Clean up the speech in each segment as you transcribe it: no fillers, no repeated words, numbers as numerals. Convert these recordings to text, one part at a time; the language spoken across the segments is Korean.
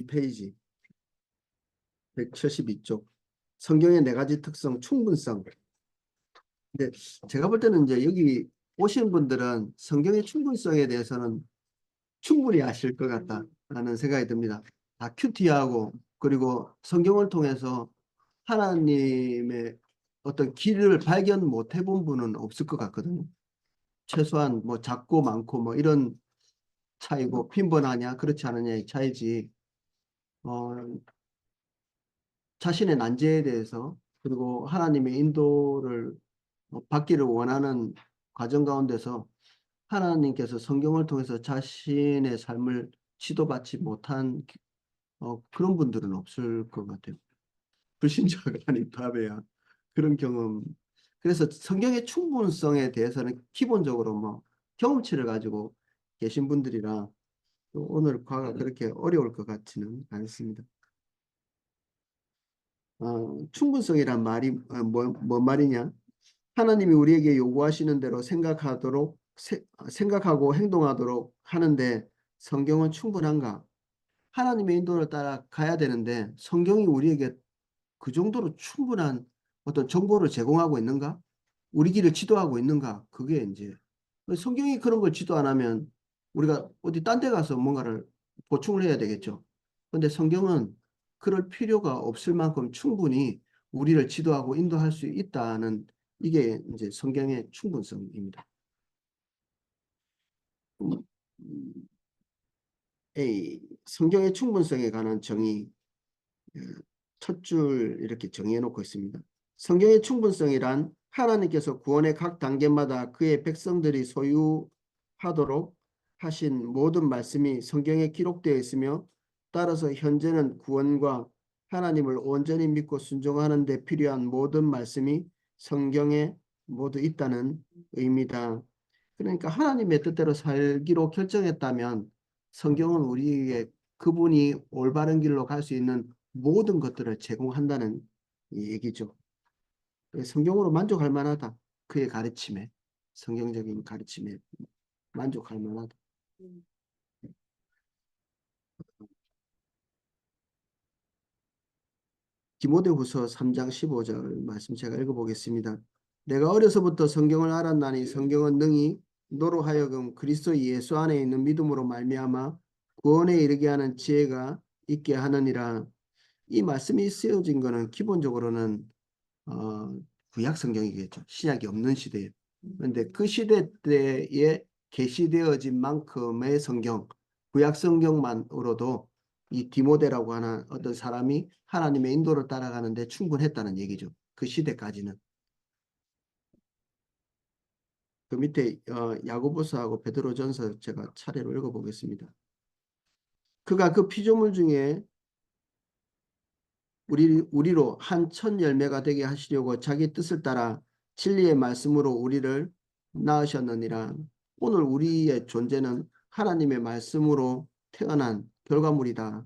12페이지 172쪽 성경의 네 가지 특성 충분성. 근데 제가 볼 때는 이제 여기 오신 분들은 성경의 충분성에 대해서는 충분히 아실 것 같다라는 생각이 듭니다. 다 큐티하고 그리고 성경을 통해서 하나님의 어떤 길을 발견 못 해본 분은 없을 것 같거든요. 최소한 뭐 작고 많고 뭐 이런 차이고 빈번하냐 그렇지 않느냐의 차이지, 어, 자신의 난제에 대해서 그리고 하나님의 인도를 받기를 원하는 과정 가운데서 하나님께서 성경을 통해서 자신의 삶을 지도받지 못한 그런 분들은 없을 것 같아요. 불신자가 아닌 바보야. 그런 경험. 그래서 성경의 충분성에 대해서는 기본적으로 뭐 경험치를 가지고 계신 분들이라 오늘 과가 그렇게 어려울 것 같지는 않습니다. 충분성이란 말이 뭔 말이냐? 하나님이 우리에게 요구하시는 대로 생각하고 행동하도록 하는데 성경은 충분한가? 하나님의 인도를 따라 가야 되는데 성경이 우리에게 그 정도로 충분한 어떤 정보를 제공하고 있는가? 우리 길을 지도하고 있는가? 그게 이제 성경이 그런 걸 지도 안 하면 우리가 어디 딴 데 가서 뭔가를 보충을 해야 되겠죠. 그런데 성경은 그럴 필요가 없을 만큼 충분히 우리를 지도하고 인도할 수 있다는 이게 이제 성경의 충분성입니다. A. 성경의 충분성에 관한 정의. 첫 줄 이렇게 정해 놓고 있습니다. 성경의 충분성이란 하나님께서 구원의 각 단계마다 그의 백성들이 소유하도록 하신 모든 말씀이 성경에 기록되어 있으며 따라서 현재는 구원과 하나님을 온전히 믿고 순종하는 데 필요한 모든 말씀이 성경에 모두 있다는 의미다. 그러니까 하나님의 뜻대로 살기로 결정했다면 성경은 우리에게 그분이 올바른 길로 갈 수 있는 모든 것들을 제공한다는 얘기죠. 성경으로 만족할 만하다. 그의 가르침에, 성경적인 가르침에 만족할 만하다. 디모데후서 3장 15절 말씀 제가 읽어보겠습니다. 내가 어려서부터 성경을 알았나니 성경은 능히 너로 하여금 그리스도 예수 안에 있는 믿음으로 말미암아 구원에 이르게 하는 지혜가 있게 하느니라. 이 말씀이 쓰여진 것은 기본적으로는 구약 성경이겠죠. 신약이 없는 시대에. 그런데 그 시대 때에 계시되어진 만큼의 성경, 구약 성경만으로도 이 디모데라고 하는 어떤 사람이 하나님의 인도를 따라가는데 충분했다는 얘기죠. 그 시대까지는. 그 밑에 야고보서하고 베드로전서 제가 차례로 읽어보겠습니다. 그가 그 피조물 중에 우리로 한 첫 열매가 되게 하시려고 자기 뜻을 따라 진리의 말씀으로 우리를 낳으셨느니라. 오늘 우리의 존재는 하나님의 말씀으로 태어난 결과물이다.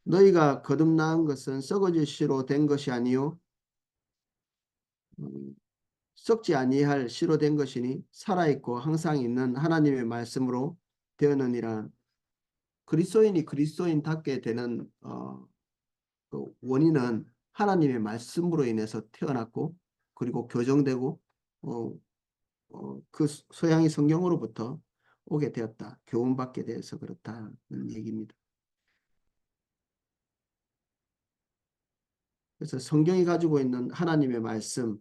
너희가 거듭난 것은 썩어질 씨로 된 것이 아니요 썩지 아니할 씨로 된 것이니 살아있고 항상 있는 하나님의 말씀으로 되었느니라. 그리스도인이 그리스도인답게 되는 그 원인은 하나님의 말씀으로 인해서 태어났고 그리고 교정되고 그 소양이 성경으로부터 오게 되었다. 교훈받게 돼서 그렇다는 얘기입니다. 그래서 성경이 가지고 있는 하나님의 말씀,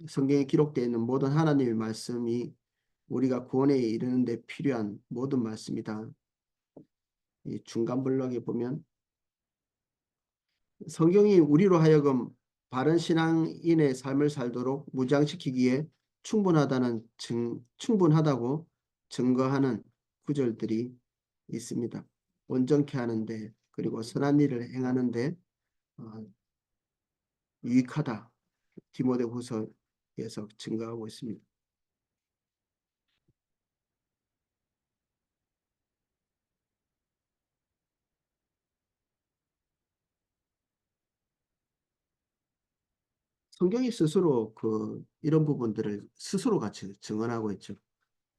성경에 기록되어 있는 모든 하나님의 말씀이 우리가 구원에 이르는 데 필요한 모든 말씀이다. 이 중간 블럭에 보면 성경이 우리로 하여금 바른 신앙인의 삶을 살도록 무장시키기에 충분하다고 증거하는 구절들이 있습니다. 온전케 하는데 그리고 선한 일을 행하는데 어, 유익하다. 디모데후서에서 증거하고 있습니다. 성경이 스스로 이런 부분들을 스스로 같이 증언하고 있죠.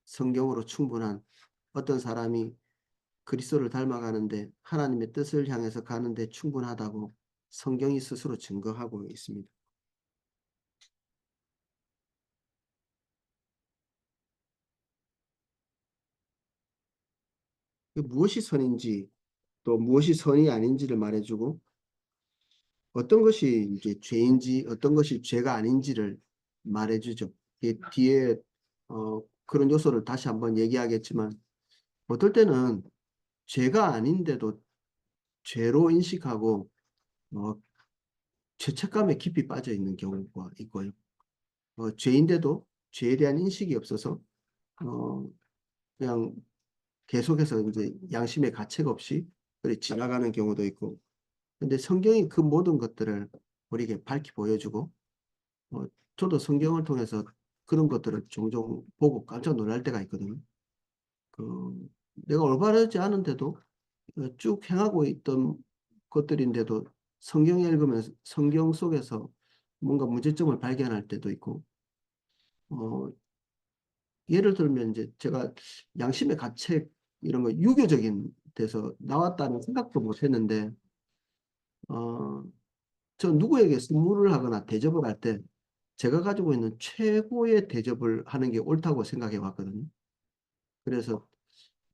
성경으로 충분한 어떤 사람이 그리스도를 닮아가는데 하나님의 뜻을 향해서 가는데 충분하다고 성경이 스스로 증거하고 있습니다. 무엇이 선인지 또 무엇이 선이 아닌지를 말해주고 어떤 것이 이제 죄인지 어떤 것이 죄가 아닌지를 말해주죠. 뒤에 그런 요소를 다시 한번 얘기하겠지만 어떨 때는 죄가 아닌데도 죄로 인식하고 어, 죄책감에 깊이 빠져 있는 경우가 있고요. 죄인데도 죄에 대한 인식이 없어서 어, 그냥 계속해서 이제 양심의 가책 없이 그렇게 지나가는 경우도 있고. 근데 성경이 그 모든 것들을 우리에게 밝히 보여주고 어, 저도 성경을 통해서 그런 것들을 종종 보고 깜짝 놀랄 때가 있거든요. 내가 올바르지 않은데도 쭉 행하고 있던 것들인데도 성경 읽으면서 성경 속에서 뭔가 문제점을 발견할 때도 있고, 어, 예를 들면 이제 제가 양심의 가책 이런 거 유교적인 데서 나왔다는 생각도 못 했는데, 어, 저 누구에게 선물을 하거나 대접을 할 때 제가 가지고 있는 최고의 대접을 하는 게 옳다고 생각해 왔거든요. 그래서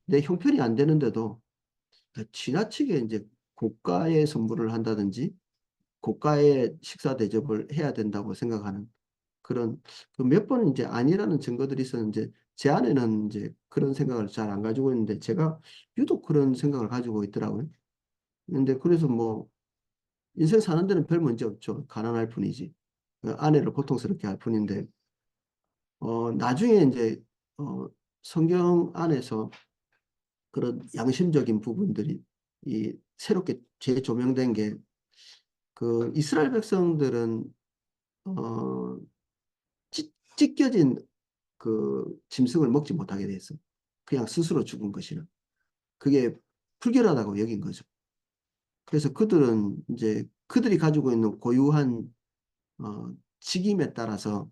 내 형편이 안 되는데도 지나치게 이제 고가의 선물을 한다든지 고가의 식사 대접을 해야 된다고 생각하는 그런 몇 번 이제 아니라는 증거들이 있었는데 제 안에는 이제 그런 생각을 잘 안 가지고 있는데 제가 유독 그런 생각을 가지고 있더라고요. 근데 그래서 뭐 인생 사는 데는 별 문제 없죠. 가난할 뿐이지. 아내를 고통스럽게 할 뿐인데 나중에 이제 성경 안에서 그런 양심적인 부분들이 새롭게 재조명된 게 그 이스라엘 백성들은 어, 찢겨진 그 짐승을 먹지 못하게 됐어. 그냥 스스로 죽은 것이라. 그게 불결하다고 여긴 거죠. 그래서 그들은 이제 그들이 가지고 있는 고유한 직임에 따라서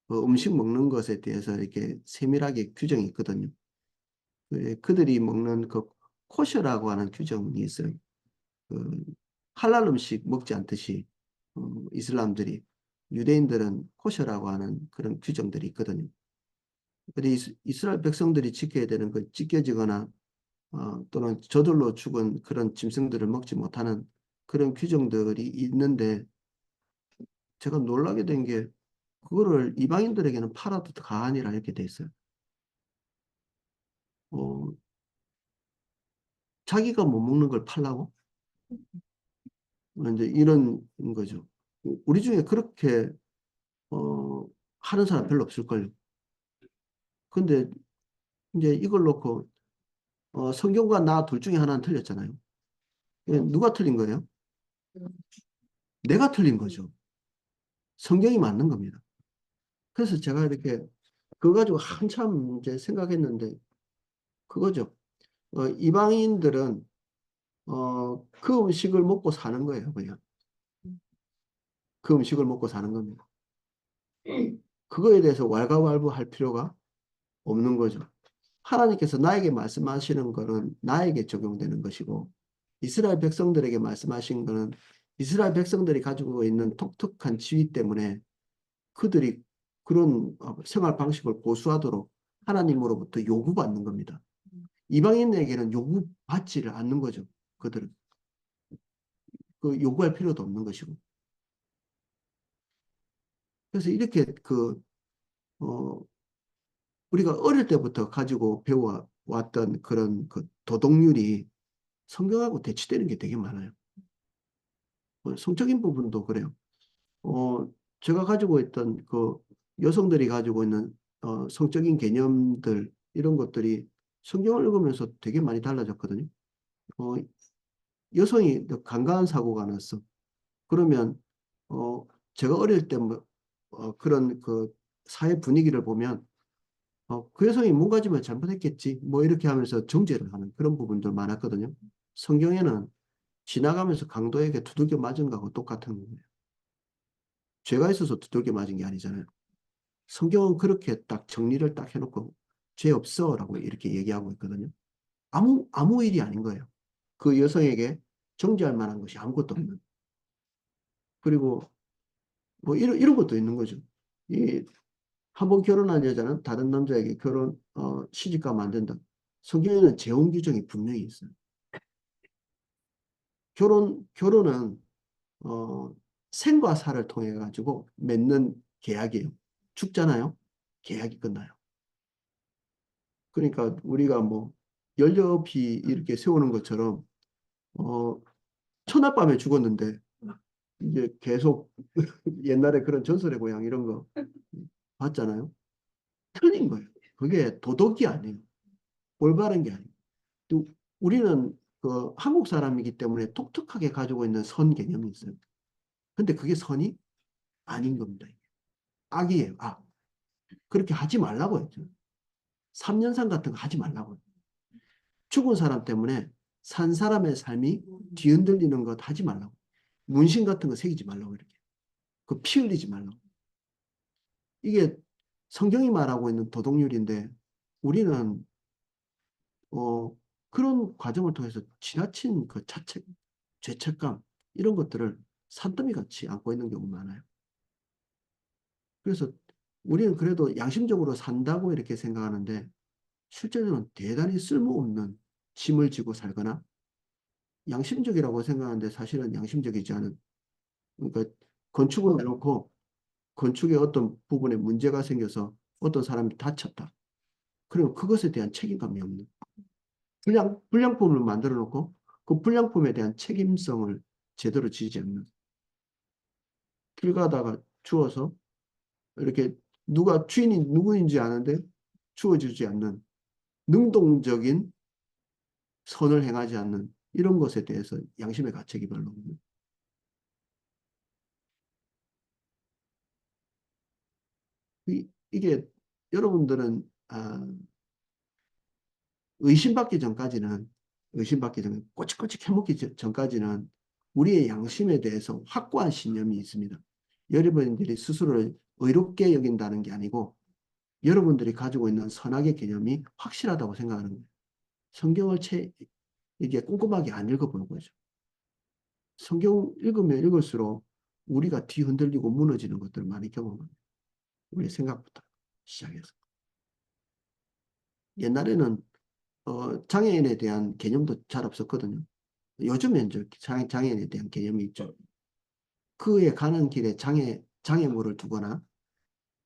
그 음식 먹는 것에 대해서 이렇게 세밀하게 규정이 있거든요. 그들이 먹는 그 코셔라고 하는 규정이 있어요. 그 할랄 음식 먹지 않듯이 이슬람들이 유대인들은 코셔라고 하는 그런 규정들이 있거든요. 근데 이스라엘 백성들이 지켜야 되는 그 찢겨지거나 또는 저절로 죽은 그런 짐승들을 먹지 못하는 그런 규정들이 있는데 제가 놀라게 된 게 그거를 이방인들에게는 팔아도 가하니라 이렇게 돼 있어요. 어, 자기가 못 먹는 걸 팔라고? 이제 이런 거죠. 우리 중에 그렇게 어, 하는 사람 별로 없을걸요. 근데 이제 이걸 놓고 성경과 나 둘 중에 하나는 틀렸잖아요. 누가 틀린 거예요? 내가 틀린 거죠. 성경이 맞는 겁니다. 그래서 제가 이렇게 그거 가지고 한참 이제 생각했는데 그거죠. 이방인들은 그 음식을 먹고 사는 거예요, 그냥. 그 음식을 먹고 사는 겁니다. 그거에 대해서 왈가왈부할 필요가 없는 거죠. 하나님께서 나에게 말씀하시는 거는 나에게 적용되는 것이고 이스라엘 백성들에게 말씀하신 거는 이스라엘 백성들이 가지고 있는 독특한 지위 때문에 그들이 그런 생활 방식을 고수하도록 하나님으로부터 요구받는 겁니다. 이방인에게는 요구받지를 않는 거죠. 그들은. 그 요구할 필요도 없는 것이고. 그래서 이렇게 어, 우리가 어릴 때부터 가지고 배워왔던 그런 그 도덕률이 성경하고 대치되는 게 되게 많아요. 성적인 부분도 그래요. 어, 제가 가지고 있던 그 여성들이 가지고 있는 성적인 개념들 이런 것들이 성경을 읽으면서 되게 많이 달라졌거든요. 어, 여성이 간과한 사고가 났어. 그러면 어, 제가 어릴 때 뭐, 그런 그 사회 분위기를 보면 그 여성이 뭔가 좀 잘못했겠지 뭐 이렇게 하면서 정죄를 하는 그런 부분도 많았거든요. 성경에는 지나가면서 강도에게 두들겨 맞은 거하고 똑같은 거예요. 죄가 있어서 두들겨 맞은 게 아니잖아요. 성경은 그렇게 딱 정리를 딱 해놓고 죄 없어라고 이렇게 얘기하고 있거든요. 아무 일이 아닌 거예요. 그 여성에게 정죄할 만한 것이 아무것도 없는. 그리고 뭐 이런 것도 있는 거죠. 이 한 번 결혼한 여자는 다른 남자에게 시집가면 안 된다. 성경에는 재혼 규정이 분명히 있어요. 결혼은 생과 사를 통해 가지고 맺는 계약이에요. 죽잖아요. 계약이 끝나요. 그러니까 우리가 뭐 연료비 이렇게 세우는 것처럼 천하밤에 죽었는데 이제 계속 옛날에 그런 전설의 고향 이런 거 봤잖아요. 틀린 거예요. 그게 도덕이 아니에요. 올바른 게 아니에요. 또 우리는 그 한국 사람이기 때문에 독특하게 가지고 있는 선 개념이 있어요. 근데 그게 선이 아닌 겁니다. 악이에요. 악. 그렇게 하지 말라고 했죠. 3년상 같은 거 하지 말라고. 죽은 사람 때문에 산 사람의 삶이 뒤흔들리는 것 하지 말라고. 문신 같은 거 새기지 말라고 이렇게. 그 피 흘리지 말라고. 이게 성경이 말하고 있는 도덕률인데 우리는 그런 과정을 통해서 지나친 그 자책, 죄책감 이런 것들을 산더미 같이 안고 있는 경우가 많아요. 그래서 우리는 그래도 양심적으로 산다고 이렇게 생각하는데 실제로는 대단히 쓸모없는 짐을 지고 살거나 양심적이라고 생각하는데 사실은 양심적이지 않은 그러니까 건축을 해놓고 건축의 어떤 부분에 문제가 생겨서 어떤 사람이 다쳤다. 그리고 그것에 대한 책임감이 없는 불량품을 만들어 놓고 그 불량품에 대한 책임성을 제대로 지지 않는 길 가다가 주워서 이렇게 누가 주인이 누구인지 아는데 주워주지 않는 능동적인 선을 행하지 않는 이런 것에 대해서 양심의 가책이 별로 없는 이게 여러분들은 의심받기 전 꼬치꼬치 해먹기 전까지는 우리의 양심에 대해서 확고한 신념이 있습니다. 여러분들이 스스로를 의롭게 여긴다는 게 아니고 여러분들이 가지고 있는 선악의 개념이 확실하다고 생각하는 거예요. 성경을 이게 꼼꼼하게 안 읽어보는 거죠. 성경 읽으면 읽을수록 우리가 뒤흔들리고 무너지는 것들을 많이 경험합니다. 우리 생각부터 시작해서. 옛날에는 장애인에 대한 개념도 잘 없었거든요. 요즘엔 이제 장애인에 대한 개념이 있죠. 그에 가는 길에 장애물을 두거나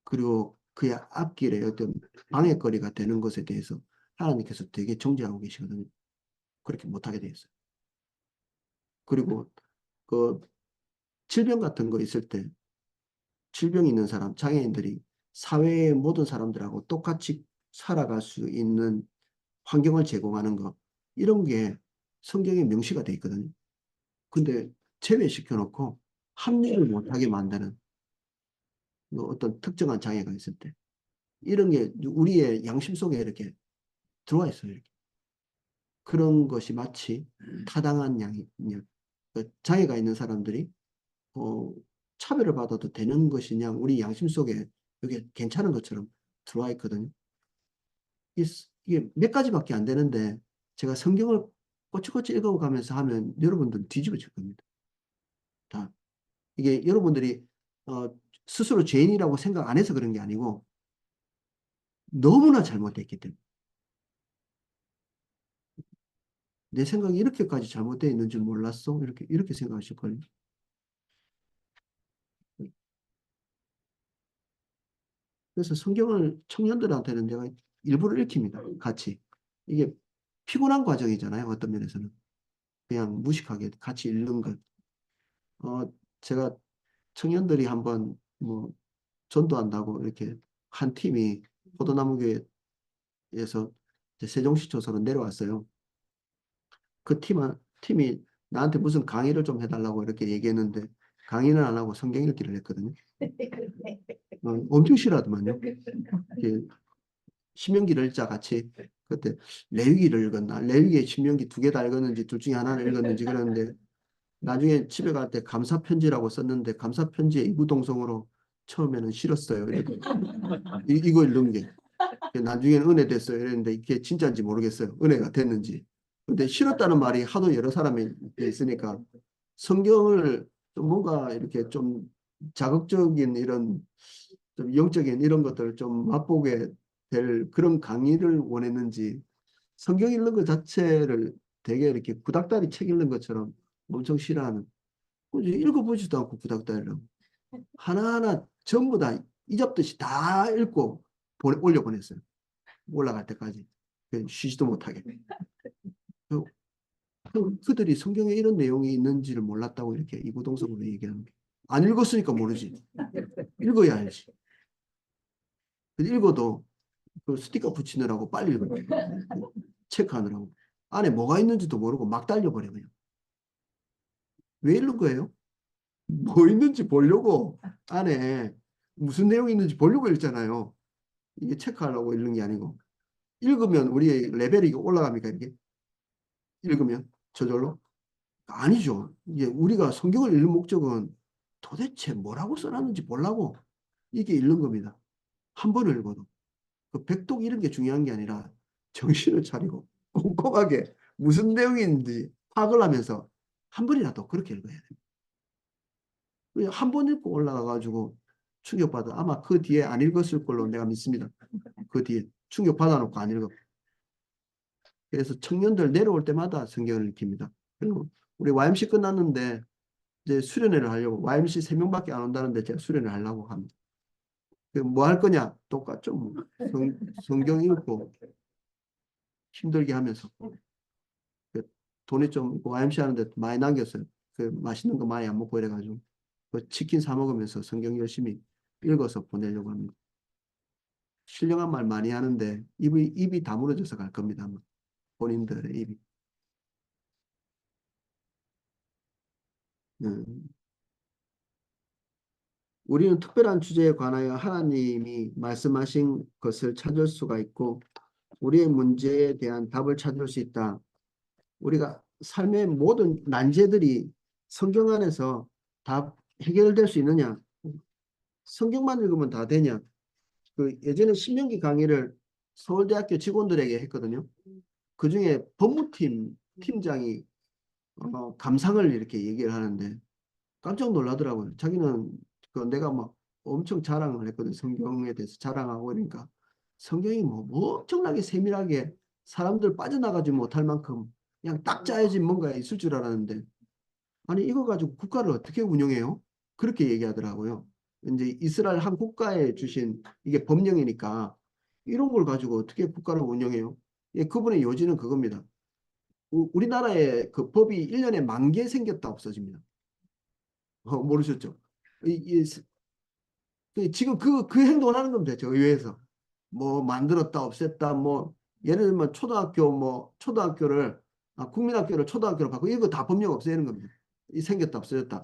그리고 그의 앞길에 어떤 방해거리가 되는 것에 대해서 하나님께서 되게 정죄하고 계시거든요. 그렇게 못하게 돼 있어요. 그리고 그 질병 같은 거 있을 때 질병이 있는 사람, 장애인들이 사회의 모든 사람들하고 똑같이 살아갈 수 있는 환경을 제공하는 것 이런 게 성경에 명시가 돼 있거든요. 근데 제외시켜 놓고 합리를 못하게 만드는 어떤 특정한 장애가 있을 때 이런 게 우리의 양심 속에 이렇게 들어와 있어요. 이렇게. 그런 것이 마치 타당한 장애가 있는 사람들이 어, 차별을 받아도 되는 것이냐 우리 양심 속에 이게 괜찮은 것처럼 들어와 있거든요. 이게 몇 가지밖에 안 되는데 제가 성경을 꼬치꼬치 읽어가면서 하면 여러분들 뒤집어질 겁니다. 다. 이게 여러분들이 어, 스스로 죄인이라고 생각 안 해서 그런 게 아니고 너무나 잘못됐기 때문에 내 생각이 이렇게까지 잘못되어 있는 줄 몰랐어? 이렇게 생각하실 거예요. 그래서 성경을 청년들한테는 내가 일부러 읽힙니다. 같이. 이게 피곤한 과정이잖아요. 어떤 면에서는. 그냥 무식하게 같이 읽는 것. 제가 청년들이 한번 뭐 전도한다고 이렇게 한 팀이 포도나무교회에서 이제 세종시초소로 내려왔어요. 그 팀이 나한테 무슨 강의를 좀 해달라고 이렇게 얘기했는데 강의는 안 하고 성경 읽기를 했거든요. 엄청 싫어하더만요. 신명기를 읽자 같이 그때 레위기를 읽었나 레위기에 신명기 두 개 다 읽었는지 둘 중에 하나를 읽었는지 그러는데 나중에 집에 갈 때 감사편지라고 썼는데 감사편지에 이구동성으로 처음에는 싫었어요. 이거 읽는 게. 나중에는 은혜 됐어요. 이랬는데 이게 진짜인지 모르겠어요. 은혜가 됐는지. 근데 싫었다는 말이 하도 여러 사람이 있으니까 성경을 좀 뭔가 이렇게 좀 자극적인 이런 좀 영적인 이런 것들을 좀 맛보게 될 그런 강의를 원했는지 성경 읽는 것 자체를 되게 이렇게 구닥다리 책 읽는 것처럼 엄청 싫어하는 굳이 읽어보지도 않고 구닥다리를 하나하나 전부 다 잊었듯이 다 읽고 올려보냈어요. 올라갈 때까지 쉬지도 못하게. 그들이 성경에 이런 내용이 있는지를 몰랐다고 이렇게 이구동성으로 얘기하는 게. 안 읽었으니까 모르지. 읽어야 알지. 읽어도 그 스티커 붙이느라고 빨리 읽어. 체크하느라고. 안에 뭐가 있는지도 모르고 막 달려버려 그냥. 왜 읽는 거예요? 뭐 있는지 보려고 안에 무슨 내용이 있는지 보려고 읽잖아요. 이게 체크하려고 읽는 게 아니고. 읽으면 우리의 레벨이 올라갑니까 이렇게? 읽으면 저절로? 아니죠. 이게 우리가 성경을 읽는 목적은 도대체 뭐라고 써놨는지 보려고 이게 읽는 겁니다. 한 번을 읽어도. 그 백독 이런 게 중요한 게 아니라 정신을 차리고 꼼꼼하게 무슨 내용인지 파악을 하면서 한 번이라도 그렇게 읽어야 돼요. 한 번 읽고 올라가가지고 충격받아. 아마 그 뒤에 안 읽었을 걸로 내가 믿습니다. 그 뒤에 충격받아 놓고 안 읽어. 그래서 청년들 내려올 때마다 성경을 읽힙니다. 그리고 우리 YMC 끝났는데 이제 수련회를 하려고 YMC 3명밖에 안 온다는데 제가 수련회를 하려고 합니다. 뭐 할 거냐? 똑같죠. 뭐. 성경 읽고 힘들게 하면서 그 돈이 좀 YMC 하는데 많이 남겼어요. 그 맛있는 거 많이 안 먹고 이래가지고 그 치킨 사 먹으면서 성경 열심히 읽어서 보내려고 합니다. 신령한 말 많이 하는데 입이 다물어져서 갈 겁니다. 아마. 본인들의 입이. 음. 우리는 특별한 주제에 관하여 하나님이 말씀하신 것을 찾을 수가 있고 우리의 문제에 대한 답을 찾을 수 있다. 우리가 삶의 모든 난제들이 성경 안에서 다 해결될 수 있느냐? 성경만 읽으면 다 되냐? 그 예전에 신명기 강의를 서울대학교 직원들에게 했거든요. 그중에 법무팀 팀장이 감상을 이렇게 얘기를 하는데 깜짝 놀라더라고요. 자기는 그 내가 막 엄청 자랑을 했거든. 성경에 대해서 자랑하고 그러니까 성경이 뭐 엄청나게 세밀하게 사람들 빠져나가지 못할 만큼 그냥 딱 짜여진 뭔가 있을 줄 알았는데 아니 이거 가지고 국가를 어떻게 운영해요? 그렇게 얘기하더라고요. 이제 이스라엘 한 국가에 주신 이게 법령이니까 이런 걸 가지고 어떻게 국가를 운영해요? 예, 그분의 요지는 그겁니다. 우리나라에 그 법이 1년에 10,000개 생겼다 없어집니다. 모르셨죠? 이, 지금 그 행동을 하는 겁니다. 저 의회에서. 뭐 만들었다 없앴다 뭐 예를 들면 초등학교를 국민학교를 초등학교로 바꾸고 이거 다 법령 없애는 겁니다. 이 생겼다 없어졌다.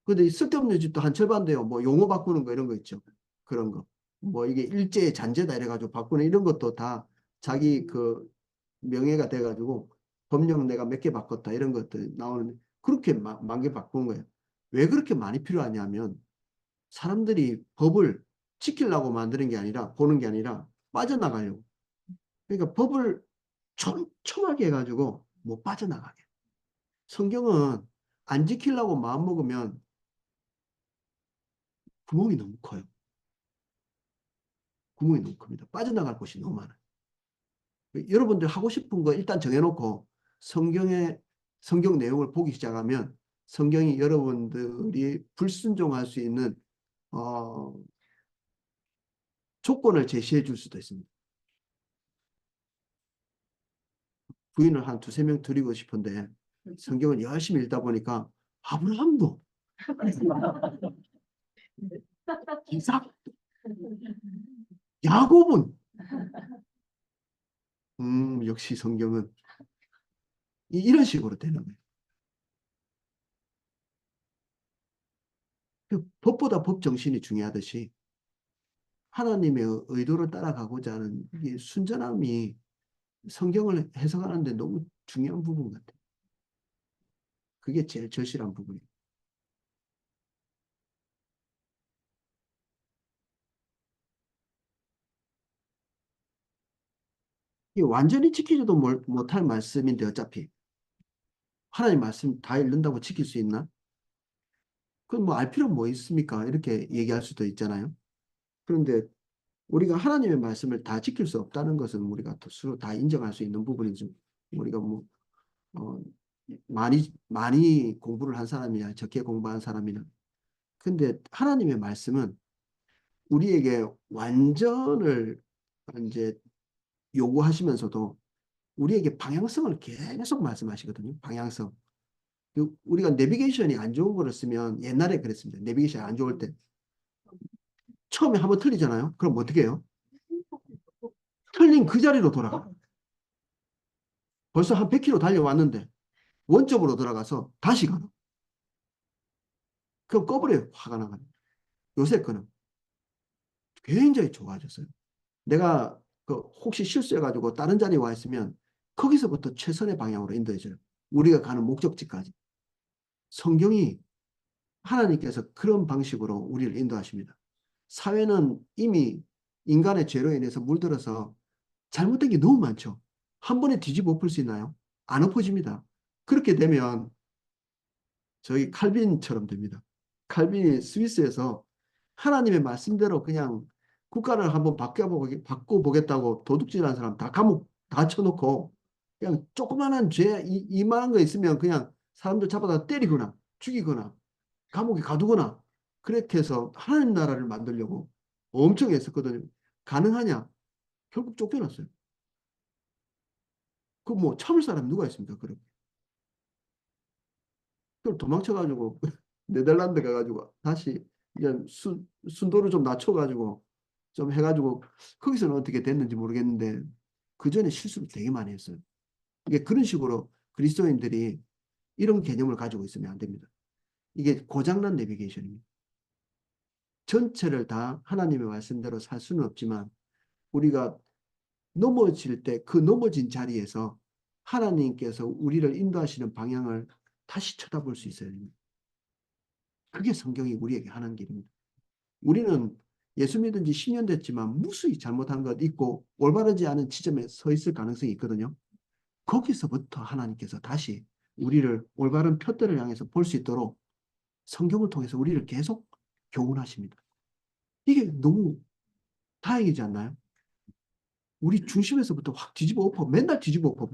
근데 이 쓸데없는 짓도 한 철반 돼요. 뭐 용어 바꾸는 거 이런 거 있죠. 그런 거. 뭐 이게 일제의 잔재다 이래가지고 바꾸는 이런 것도 다 자기 그 명예가 돼가지고 법령 내가 몇 개 바꿨다 이런 것들 나오는데 그렇게 만 개 바꾸는 거예요. 왜 그렇게 많이 필요하냐면 사람들이 법을 지키려고 만드는 게 아니라 보는 게 아니라 빠져나가려고. 그러니까 법을 촘촘하게 해가지고 못 빠져나가게. 성경은 안 지키려고 마음먹으면 구멍이 너무 커요. 구멍이 너무 큽니다. 빠져나갈 곳이 너무 많아요. 여러분들 하고 싶은 거 일단 정해놓고 성경 내용을 보기 시작하면 성경이 여러분들이 불순종할 수 있는 어, 조건을 제시해 줄 수도 있습니다. 부인을 한 두세 명 드리고 싶은데 성경을 열심히 읽다 보니까 아브라함도 이삭, 야곱은 역시 성경은 이런 식으로 되는 거예요. 그 법보다 법 정신이 중요하듯이 하나님의 의도를 따라가고자 하는 이 순전함이 성경을 해석하는데 너무 중요한 부분 같아요. 그게 제일 절실한 부분이에요. 이 완전히 지키지도 못할 말씀인데 어차피 하나님 말씀 다 읽는다고 지킬 수 있나? 그럼 뭐 알 필요 뭐 있습니까? 이렇게 얘기할 수도 있잖아요. 그런데 우리가 하나님의 말씀을 다 지킬 수 없다는 것은 우리가 스스로 다 인정할 수 있는 부분이죠. 우리가 뭐 어, 많이 공부를 한 사람이냐 적게 공부한 사람이냐. 근데 하나님의 말씀은 우리에게 완전을 이제 요구하시면서도 우리에게 방향성을 계속 말씀하시거든요. 방향성. 우리가 내비게이션이 안 좋은 거를 쓰면 옛날에 그랬습니다. 내비게이션이 안 좋을 때 처음에 한번 틀리잖아요. 그럼 어떻게 해요? 틀린 그 자리로 돌아가. 벌써 한 100km 달려왔는데 원점으로 돌아가서 다시 가는. 그럼 꺼버려요. 화가 나가지고. 요새 거는 굉장히 좋아졌어요. 내가 혹시 실수해가지고 다른 자리에 와 있으면 거기서부터 최선의 방향으로 인도해줘요. 우리가 가는 목적지까지. 성경이 하나님께서 그런 방식으로 우리를 인도하십니다. 사회는 이미 인간의 죄로 인해서 물들어서 잘못된 게 너무 많죠. 한 번에 뒤집어 엎을 수 있나요? 안 엎어집니다. 그렇게 되면 저희 칼빈처럼 됩니다. 칼빈이 스위스에서 하나님의 말씀대로 그냥 국가를 한번 바꿔보겠다고 도둑질한 사람 다 감옥 다 쳐놓고 그냥 조그마한 죄, 이만한 거 있으면 그냥 사람들 잡아다 때리거나 죽이거나 감옥에 가두거나 그렇게 해서 하나님 나라를 만들려고 엄청 애썼거든요. 가능하냐? 결국 쫓겨났어요. 그 뭐 참을 사람 누가 있습니까? 그럼 그걸 도망쳐가지고 네덜란드 가가지고 다시 이제 순도를 좀 낮춰가지고 좀 해가지고 거기서는 어떻게 됐는지 모르겠는데 그 전에 실수를 되게 많이 했어요. 이게 그런 식으로 그리스도인들이 이런 개념을 가지고 있으면 안 됩니다. 이게 고장난 내비게이션입니다. 전체를 다 하나님의 말씀대로 살 수는 없지만 우리가 넘어질 때 그 넘어진 자리에서 하나님께서 우리를 인도하시는 방향을 다시 쳐다볼 수 있어야 됩니다. 그게 성경이 우리에게 하는 길입니다. 우리는 예수 믿은 지 10년 됐지만 무수히 잘못한 것 있고 올바르지 않은 지점에 서 있을 가능성이 있거든요. 거기서부터 하나님께서 다시 우리를 올바른 표대를 향해서 볼 수 있도록 성경을 통해서 우리를 계속 교훈하십니다. 이게 너무 다행이지 않나요? 우리 중심에서부터 확 뒤집어 엎어 맨날 뒤집어 엎어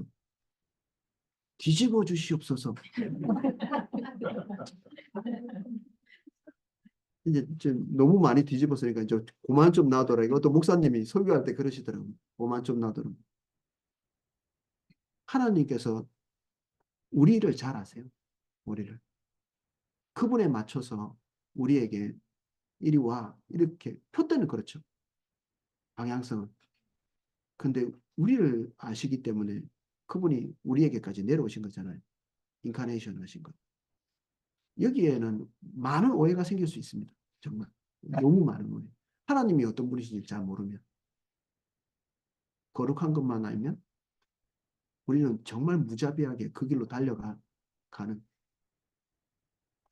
뒤집어 주시옵소서. 이제 좀 너무 많이 뒤집었으니까 이제 고만 좀 놔둬라. 이것도 목사님이 설교할 때 그러시더라고요. 고만 좀 놔둬라. 하나님께서 우리를 잘 아세요. 우리를. 그분에 맞춰서 우리에게 이리 와. 이렇게 표대는 그렇죠. 방향성은. 근데 우리를 아시기 때문에 그분이 우리에게까지 내려오신 거잖아요. 인카네이션 하신 거. 여기에는 많은 오해가 생길 수 있습니다. 정말. 너무 많은 오해. 하나님이 어떤 분이신지 잘 모르면. 거룩한 것만 알면 우리는 정말 무자비하게 그 길로 가는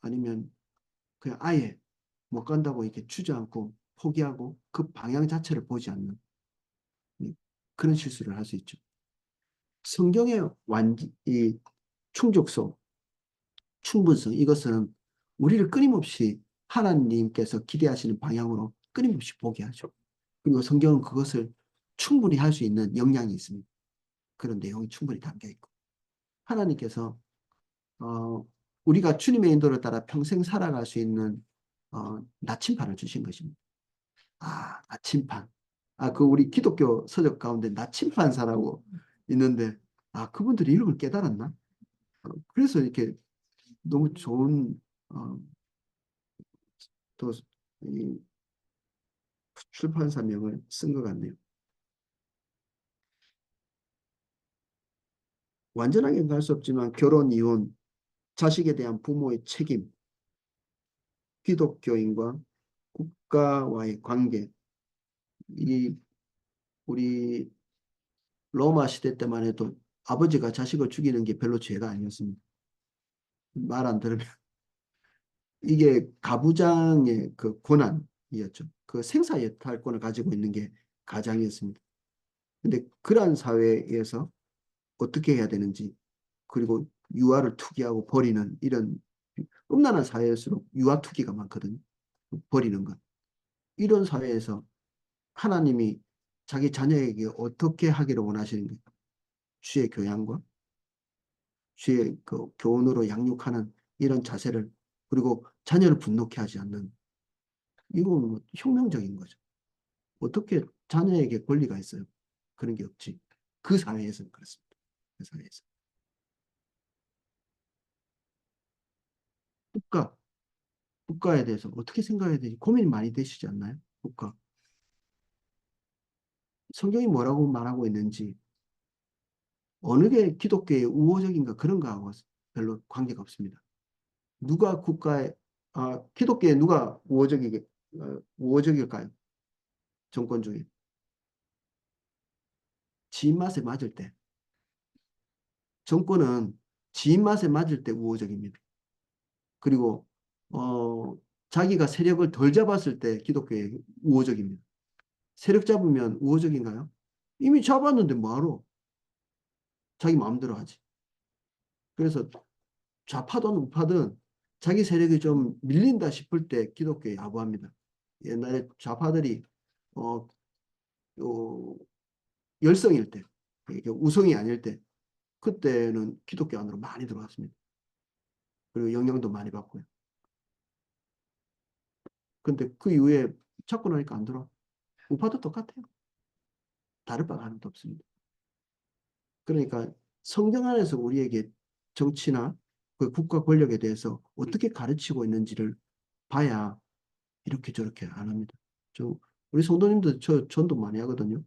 아니면 그냥 아예 못 간다고 이렇게 주저앉고 포기하고 그 방향 자체를 보지 않는 그런 실수를 할 수 있죠. 성경의 이 충족성, 충분성 이것은 우리를 끊임없이 하나님께서 기대하시는 방향으로 끊임없이 보게 하죠. 그리고 성경은 그것을 충분히 할 수 있는 역량이 있습니다. 그런 내용이 충분히 담겨 있고 하나님께서 어, 우리가 주님의 인도를 따라 평생 살아갈 수 있는 나침판을 주신 것입니다. 아, 나침판. 아, 그 우리 기독교 서적 가운데 나침판사라고 있는데 그분들이 이런 걸 깨달았나? 그래서 이렇게 너무 좋은 또 이 출판사명을 쓴 것 같네요. 완전하게 갈 수 없지만 결혼, 이혼, 자식에 대한 부모의 책임, 기독교인과 국가와의 관계, 이 우리 로마 시대 때만 해도 아버지가 자식을 죽이는 게 별로 죄가 아니었습니다. 말 안 들으면 이게 가부장의 그 권한이었죠. 그 생사여탈권을 가지고 있는 게 가장이었습니다. 근데 그러한 사회에서 어떻게 해야 되는지, 그리고 유아를 투기하고 버리는 이런 음란한 사회일수록 유아 투기가 많거든요. 버리는 것. 이런 사회에서 하나님이 자기 자녀에게 어떻게 하기를 원하시는 가 주의 교양과 주의 그 교훈으로 양육하는 이런 자세를, 그리고 자녀를 분노케 하지 않는, 이건 뭐 혁명적인 거죠. 어떻게 자녀에게 권리가 있어요? 그런 게 없지. 그 사회에서는 그렇습니다. 그 사회에서. 국가, 국가에 대해서 어떻게 생각해야 되지? 고민이 많이 되시지 않나요? 국가. 성경이 뭐라고 말하고 있는지, 어느 게 기독교의 우호적인가 그런 거하고 별로 관계가 없습니다. 누가 국가에, 기독교에 누가 우호적일까요? 정권 중에. 지 입맛에 맞을 때. 정권은 지 입맛에 맞을 때 우호적입니다. 그리고, 자기가 세력을 덜 잡았을 때 기독교에 우호적입니다. 세력 잡으면 우호적인가요? 이미 잡았는데 뭐하러? 자기 마음대로 하지. 그래서 좌파든 우파든 자기 세력이 좀 밀린다 싶을 때 기독교에 야구합니다. 옛날에 좌파들이 어, 어, 열성일 때, 이게 우성이 아닐 때, 그때는 기독교 안으로 많이 들어왔습니다. 그리고 영향도 많이 받고요. 근데 그 이후에 찾고 나니까 안 들어와. 우파도 똑같아요. 다를 바가 하나도 없습니다. 그러니까 성경 안에서 우리에게 정치나 그 국가 권력에 대해서 어떻게 가르치고 있는지를 봐야 이렇게 저렇게 안 합니다. 우리 성도님들 전도 많이 하거든요.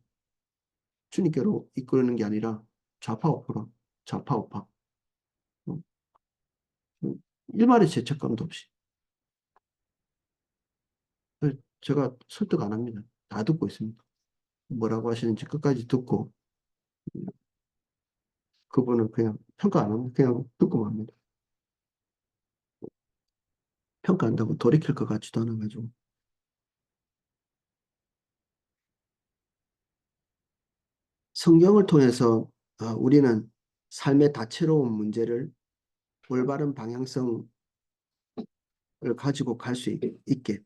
주님께로 이끄는 게 아니라 좌파 우파라, 좌파 우파. 어, 일말의 죄책감도 없이. 제가 설득 안 합니다. 다 듣고 있습니다. 뭐라고 하시는지 끝까지 듣고, 그분은 그냥 평가 안 합니다. 그냥 듣고 맙니다. 평가한다고 돌이킬 것 같지도 않아가지고. 성경을 통해서 우리는 삶의 다채로운 문제를 올바른 방향성을 가지고 갈 수 있게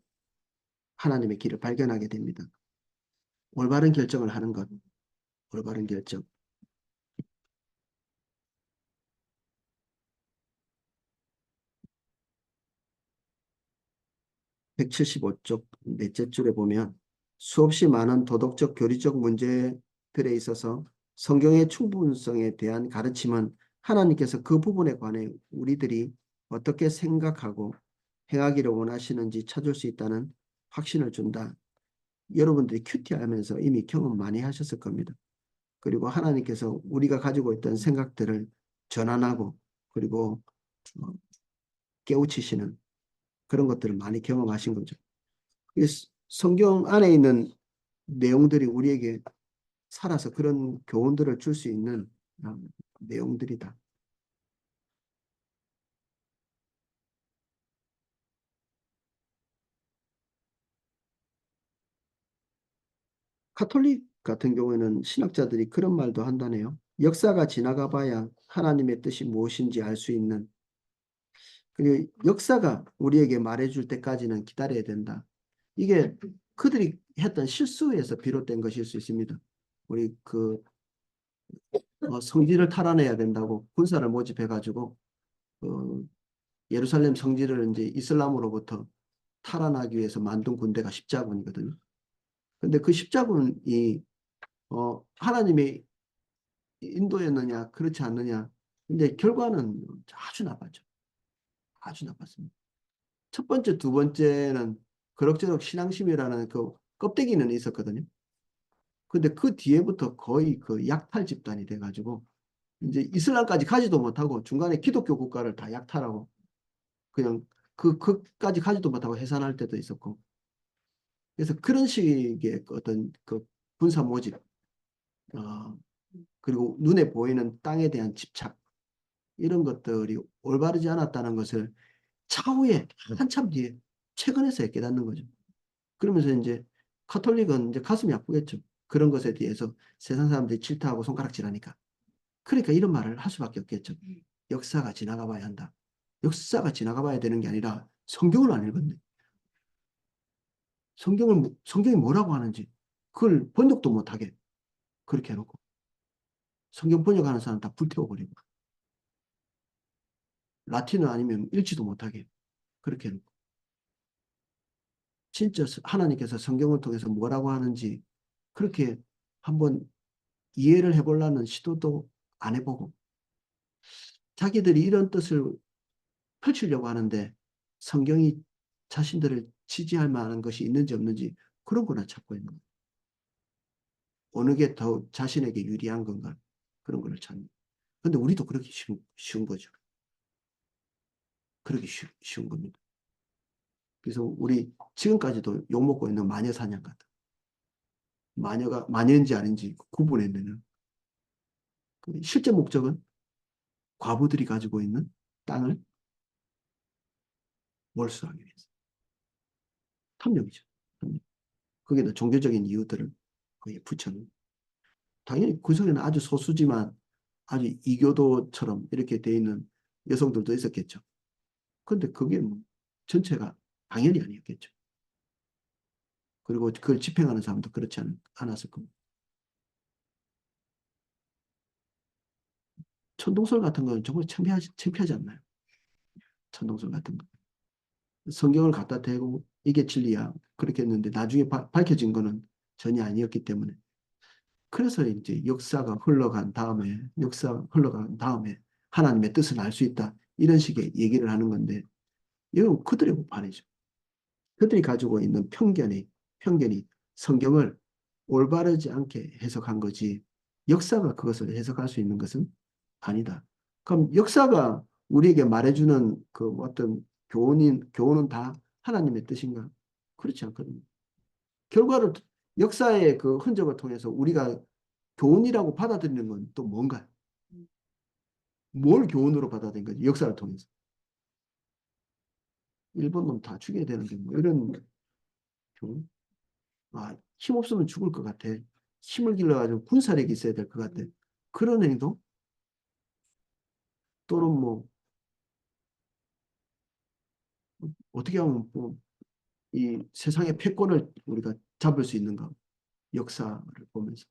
하나님의 길을 발견하게 됩니다. 올바른 결정을 하는 것, 올바른 결정. 175쪽 넷째 줄에 보면 수없이 많은 도덕적 교리적 문제들에 있어서 성경의 충분성에 대한 가르침은 하나님께서 그 부분에 관해 우리들이 어떻게 생각하고 행하기를 원하시는지 찾을 수 있다는 확신을 준다. 여러분들이 큐티하면서 이미 경험 많이 하셨을 겁니다. 그리고 하나님께서 우리가 가지고 있던 생각들을 전환하고, 그리고 어, 깨우치시는 그런 것들을 많이 경험하신 거죠. 성경 안에 있는 내용들이 우리에게 살아서 그런 교훈들을 줄 수 있는 내용들이다. 카톨릭 같은 경우에는 신학자들이 그런 말도 한다네요. 역사가 지나가 봐야 하나님의 뜻이 무엇인지 알 수 있는, 그리고 역사가 우리에게 말해줄 때까지는 기다려야 된다. 이게 그들이 했던 실수에서 비롯된 것일 수 있습니다. 우리 성지를 탈환해야 된다고 군사를 모집해가지고 어, 예루살렘 성지를 이제 이슬람으로부터 탈환하기 위해서 만든 군대가 십자군이거든요. 근데 그 십자군이 하나님의 인도였느냐 그렇지 않느냐. 근데 결과는 아주 나빴죠. 아주 나빴습니다. 첫 번째, 두 번째는 그럭저럭 신앙심이라는 그 껍데기는 있었거든요. 근데 그 뒤에부터 거의 그 약탈 집단이 돼가지고 이제 이슬람까지 가지도 못하고 중간에 기독교 국가를 다 약탈하고 그냥 그까지 가지도 못하고 해산할 때도 있었고. 그래서 그런 식의 어떤 그 군사 모집, 어, 그리고 눈에 보이는 땅에 대한 집착, 이런 것들이 올바르지 않았다는 것을 차후에 한참 뒤에 최근에서야 깨닫는 거죠. 그러면서 이제 카톨릭은 이제 가슴이 아프겠죠. 그런 것에 대해서 세상 사람들이 질타하고 손가락질하니까. 그러니까 이런 말을 할 수밖에 없겠죠. 역사가 지나가 봐야 한다. 역사가 지나가 봐야 되는 게 아니라 성경을 안 읽었네. 성경이 뭐라고 하는지 그걸 번역도 못하게 그렇게 해놓고 성경 번역하는 사람 다 불태워버리고 라틴어 아니면 읽지도 못하게 그렇게 해놓고 진짜 하나님께서 성경을 통해서 뭐라고 하는지 그렇게 한번 이해를 해보려는 시도도 안 해보고 자기들이 이런 뜻을 펼치려고 하는데 성경이 자신들을 지지할 만한 것이 있는지 없는지 그런 거나 찾고 있는 거예요. 어느 게 더 자신에게 유리한 건가 그런 거를 찾는. 근데 우리도 그렇게 쉬운 거죠. 그렇게 쉬운 겁니다. 그래서 우리 지금까지도 욕먹고 있는 마녀 사냥 같은 마녀가 마녀인지 아닌지 구분해내는 그 실제 목적은 과부들이 가지고 있는 땅을 몰수하기 위해서 탐욕이죠. 탐욕. 거기다 종교적인 이유들을 거기에 붙여놓은 당연히 그 속에는 아주 소수지만 아주 이교도처럼 이렇게 돼 있는 여성들도 있었겠죠. 그런데 그게 뭐 전체가 당연히 아니었겠죠. 그리고 그걸 집행하는 사람도 그렇지 않았을 겁니다. 천동설 같은 건 정말 창피하지 않나요? 천동설 같은 거. 성경을 갖다 대고 이게 진리야. 그렇게 했는데 나중에 밝혀진 거는 전혀 아니었기 때문에. 그래서 이제 역사 흘러간 다음에 하나님의 뜻을 알 수 있다. 이런 식의 얘기를 하는 건데, 이건 그들의 오판이죠. 그들이 가지고 있는 편견이 성경을 올바르지 않게 해석한 거지, 역사가 그것을 해석할 수 있는 것은 아니다. 그럼 역사가 우리에게 말해주는 그 어떤 교훈은 다 하나님의 뜻인가? 그렇지 않거든요. 결과를, 역사의 그 흔적을 통해서 우리가 교훈이라고 받아들이는 건 또 뭔가요? 뭘 교훈으로 받아들인 거지? 역사를 통해서. 일본 놈 다 죽여야 되는데, 뭐 이런 교훈? 아, 힘 없으면 죽을 것 같아. 힘을 길러가지고 군사력이 있어야 될 것 같아. 그런 행동? 또는 뭐, 어떻게 하면 뭐, 이 세상의 패권을 우리가 잡을 수 있는가? 역사를 보면서.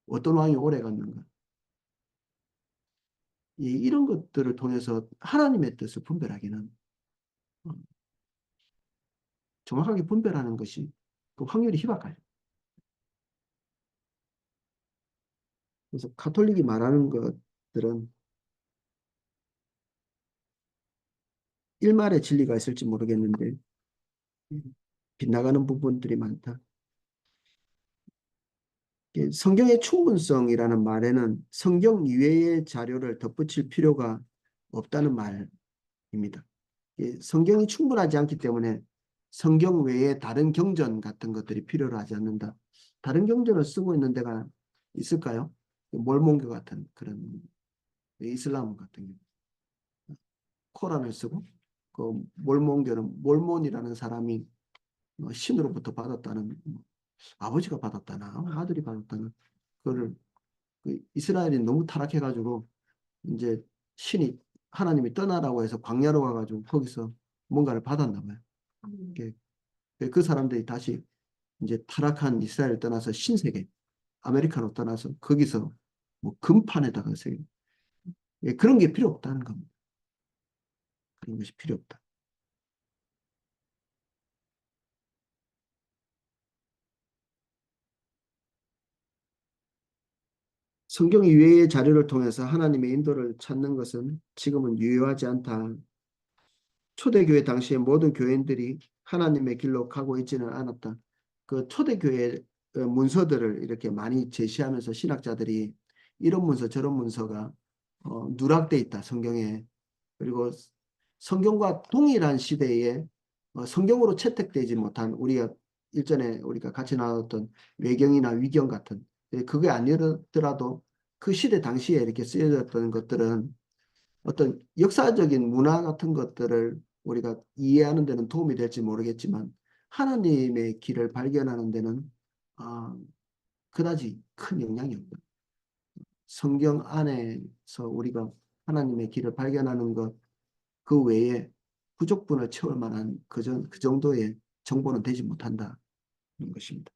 어떤 왕이 오래 갔는가? 이런 것들을 통해서 하나님의 뜻을 분별하기는 어, 정확하게 분별하는 것이 그 확률이 희박하죠. 그래서 가톨릭이 말하는 것들은 일말의 진리가 있을지 모르겠는데 빗나가는 부분들이 많다. 성경의 충분성이라는 말에는 성경 이외의 자료를 덧붙일 필요가 없다는 말입니다. 성경이 충분하지 않기 때문에 성경 외에 다른 경전 같은 것들이 필요로 하지 않는다. 다른 경전을 쓰고 있는 데가 있을까요? 몰몬교 같은 그런 이슬람 같은 경우. 코란을 쓰고 그 몰몬교는 몰몬이라는 사람이 신으로부터 받았다는 아버지가 받았다나 아들이 받았다나 그거를 그 이스라엘이 너무 타락해가지고 이제 신이 하나님이 떠나라고 해서 광야로 가가지고 거기서 뭔가를 받았나 봐요. 그 사람들이 다시 이제 타락한 이스라엘을 떠나서 신세계 아메리카로 떠나서 거기서 뭐 금판에다가 그런 게 필요 없다는 겁니다. 그런 것이 필요 없다. 성경 이외의 자료를 통해서 하나님의 인도를 찾는 것은 지금은 유효하지 않다. 초대교회 당시에 모든 교인들이 하나님의 길로 가고 있지는 않았다. 그 초대교회 문서들을 이렇게 많이 제시하면서 신학자들이 이런 문서 저런 문서가 누락돼 있다 성경에. 그리고 성경과 동일한 시대에 성경으로 채택되지 못한 우리가 일전에 우리가 같이 나눴던 외경이나 위경 같은 그게 아니더라도 그 시대 당시에 이렇게 쓰여졌던 것들은 어떤 역사적인 문화 같은 것들을 우리가 이해하는 데는 도움이 될지 모르겠지만 하나님의 길을 발견하는 데는 아, 그다지 큰 영향이 없다. 성경 안에서 우리가 하나님의 길을 발견하는 것, 그 외에 부족분을 채울 만한 그 정도의 정보는 되지 못한다는 것입니다.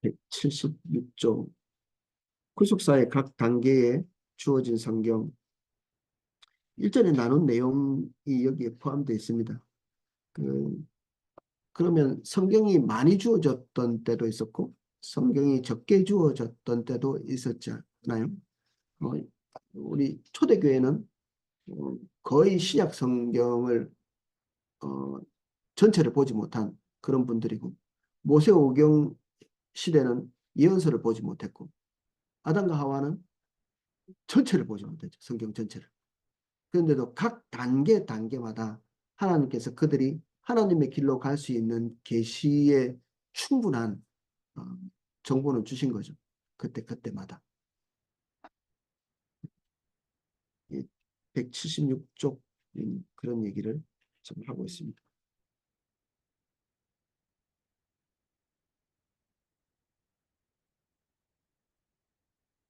176조 구속사의 각 단계에 주어진 성경 1절에 나눈 내용이 여기에 포함되어 있습니다. 그러면 성경이 많이 주어졌던 때도 있었고 성경이 적게 주어졌던 때도 있었지 않나요? 어, 우리 초대교회는 거의 신약 성경을 어, 전체를 보지 못한 그런 분들이고 모세오경 시대는 예언서를 보지 못했고 아담과 하와는 전체를 보지 못했죠. 성경 전체를. 그런데도 각 단계마다 하나님께서 그들이 하나님의 길로 갈 수 있는 계시의 충분한 어, 정보는 주신 거죠. 그때마다. 176쪽 그런 얘기를 지금 하고 있습니다.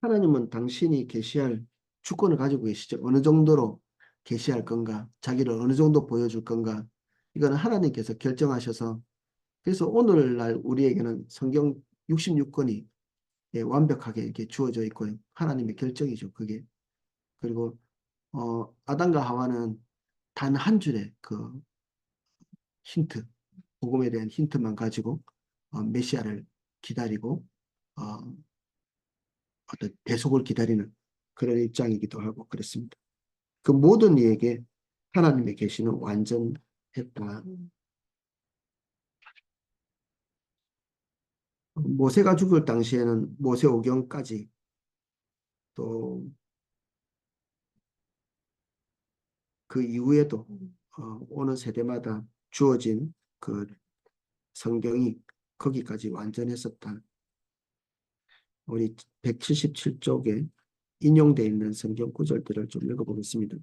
하나님은 당신이 계시할 주권을 가지고 계시죠. 어느 정도로 계시할 건가, 자기를 어느 정도 보여줄 건가, 이거는 하나님께서 결정하셔서 그래서 오늘날 우리에게는 성경 66권이 완벽하게 이렇게 주어져 있고요. 하나님의 결정이죠, 그게. 그리고 아담과 하와는 단 한 줄의 그 힌트, 복음에 대한 힌트만 가지고 메시아를 기다리고 어, 어떤 대속을 기다리는 그런 입장이기도 하고 그렇습니다. 그 모든 이에게 하나님의 계시는 완전했다. 모세가 죽을 당시에는 모세오경까지 또 그 이후에도 오는 세대마다 주어진 그 성경이 거기까지 완전했었다. 우리 177쪽에 인용되어 있는 성경 구절들을 좀 읽어보겠습니다.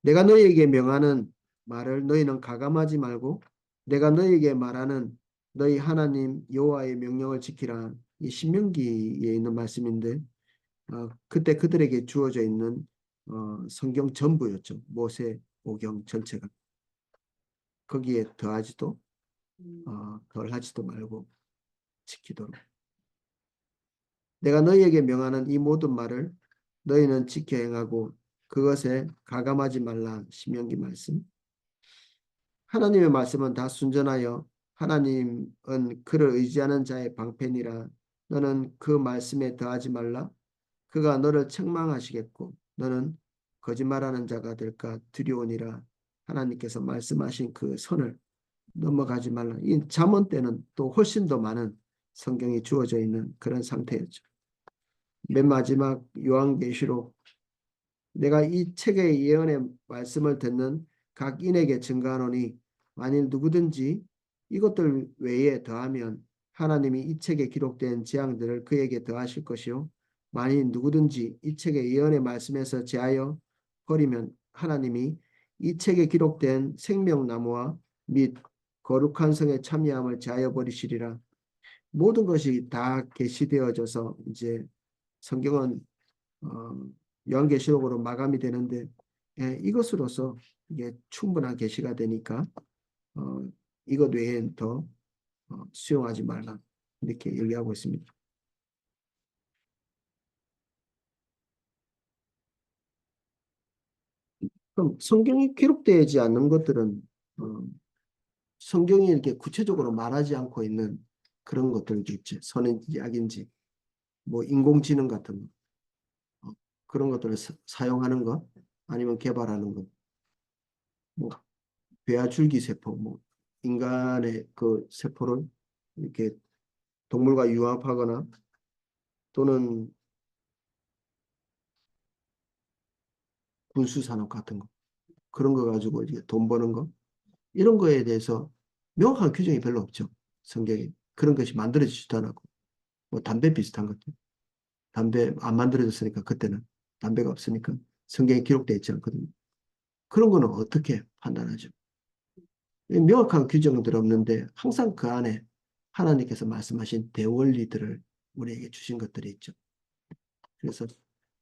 내가 너희에게 명하는 말을 너희는 가감하지 말고 내가 너희에게 말하는 너희 하나님 여호와의 명령을 지키라. 이 신명기에 있는 말씀인데 그때 그들에게 주어져 있는 성경 전부였죠. 모세 오경 전체가. 거기에 더하지도 덜하지도 말고 지키도록. 내가 너희에게 명하는 이 모든 말을 너희는 지켜 행하고 그것에 가감하지 말라. 신명기 말씀. 하나님의 말씀은 다 순전하여 하나님은 그를 의지하는 자의 방편이라. 너는 그 말씀에 더하지 말라. 그가 너를 책망하시겠고 너는 거짓말하는 자가 될까 두려우니라. 하나님께서 말씀하신 그 선을 넘어가지 말라. 이 잠언 때는 또 훨씬 더 많은 성경이 주어져 있는 그런 상태였죠. 맨 마지막 요한계시록 내가 이 책의 예언의 말씀을 듣는 각 인에게 증거하노니 만일 누구든지 이것들 외에 더하면 하나님이 이 책에 기록된 재앙들을 그에게 더하실 것이요 만일 누구든지 이 책의 예언의 말씀에서 제하여 버리면 하나님이 이 책에 기록된 생명나무와 및 거룩한 성의 참여함을 제하여 버리시리라. 모든 것이 다 계시되어져서 이제 성경은 어, 요한계시록으로 마감이 되는데 이것으로서 이게 충분한 계시가 되니까 어, 이것 외엔 더 수용하지 말라 이렇게 얘기하고 있습니다. 그럼 성경이 기록되지 않는 것들은 어, 성경이 이렇게 구체적으로 말하지 않고 있는 그런 것들도 있지. 선인지 악인지 뭐 인공지능 같은 거 그런 것들을 사용하는 것 아니면 개발하는 것 뭐 배아줄기 세포 뭐 인간의 그 세포를 이렇게 동물과 융합하거나 또는 군수 산업 같은 거 그런 거 가지고 이제 돈 버는 거 이런 거에 대해서 명확한 규정이 별로 없죠. 성경에 그런 것이 만들어지지도 않았고 뭐 담배 비슷한 것들 담배 안 만들어졌으니까 그때는 담배가 없으니까 성경에 기록되어 있지 않거든요. 그런 거는 어떻게 판단하죠? 명확한 규정들 없는데 항상 그 안에 하나님께서 말씀하신 대원리들을 우리에게 주신 것들이 있죠. 그래서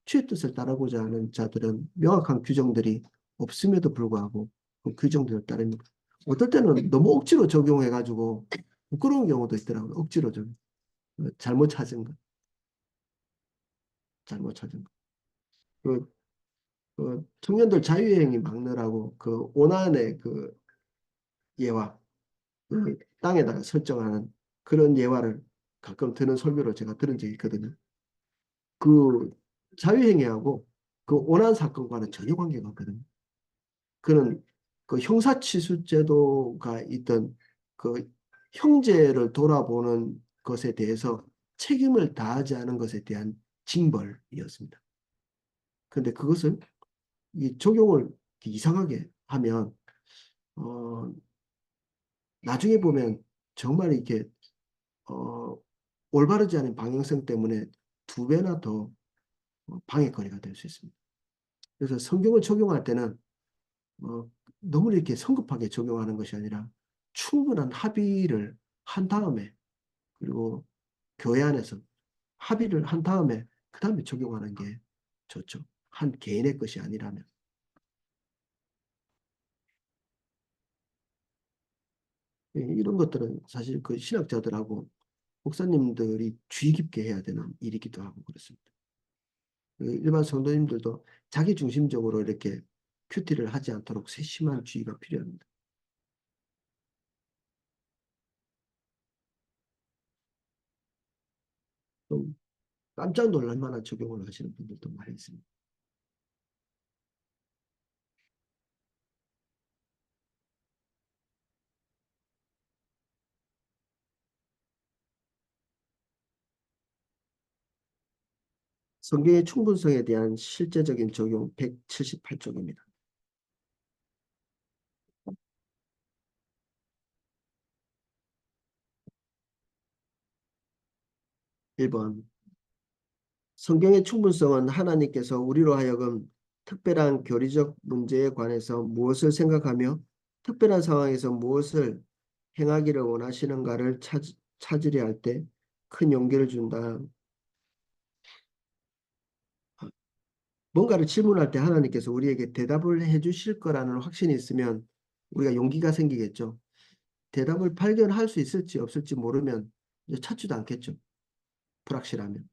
주의 뜻을 따르고자 하는 자들은 명확한 규정들이 없음에도 불구하고 그 규정들을 따릅니다. 어떨 때는 너무 억지로 적용해가지고 부끄러운 경우도 있더라고요. 억지로 좀 잘못 찾은 거, 잘못 찾은 거. 그, 그 청년들 자유여행이 막느라고 그 오난의 그 예화, 그 땅에다가 설정하는 그런 예화를 가끔 드는 설교를 제가 들은 적이 있거든요. 그 자유행위하고 그 오난 사건과는 전혀 관계가 없거든요. 그는 그 형사치수제도가 있던 그 형제를 돌아보는 것에 대해서 책임을 다하지 않은 것에 대한 징벌이었습니다. 그런데 그것을 이 적용을 이상하게 하면 어, 나중에 보면 정말 이렇게 어, 올바르지 않은 방향성 때문에 두 배나 더 방해거리가 될 수 있습니다. 그래서 성경을 적용할 때는 어, 너무 이렇게 성급하게 적용하는 것이 아니라 충분한 합의를 한 다음에 그리고 교회 안에서 합의를 한 다음에 그 다음에 적용하는 게 좋죠. 한 개인의 것이 아니라면. 이런 것들은 사실 그 신학자들하고 목사님들이 주의 깊게 해야 되는 일이기도 하고 그렇습니다. 그 일반 성도님들도 자기 중심적으로 이렇게 큐티를 하지 않도록 세심한 주의가 필요합니다. 좀 깜짝 놀랄 만한 적용을 하시는 분들도 많이 있습니다. 성경의 충분성에 대한 실제적인 적용 178쪽입니다. 1번. 성경의 충분성은 하나님께서 우리로 하여금 특별한 교리적 문제에 관해서 무엇을 생각하며 특별한 상황에서 무엇을 행하기를 원하시는가를 찾으려 할 때 큰 용기를 준다. 뭔가를 질문할 때 하나님께서 우리에게 대답을 해 주실 거라는 확신이 있으면 우리가 용기가 생기겠죠. 대답을 발견할 수 있을지 없을지 모르면 이제 찾지도 않겠죠. 불확실하면.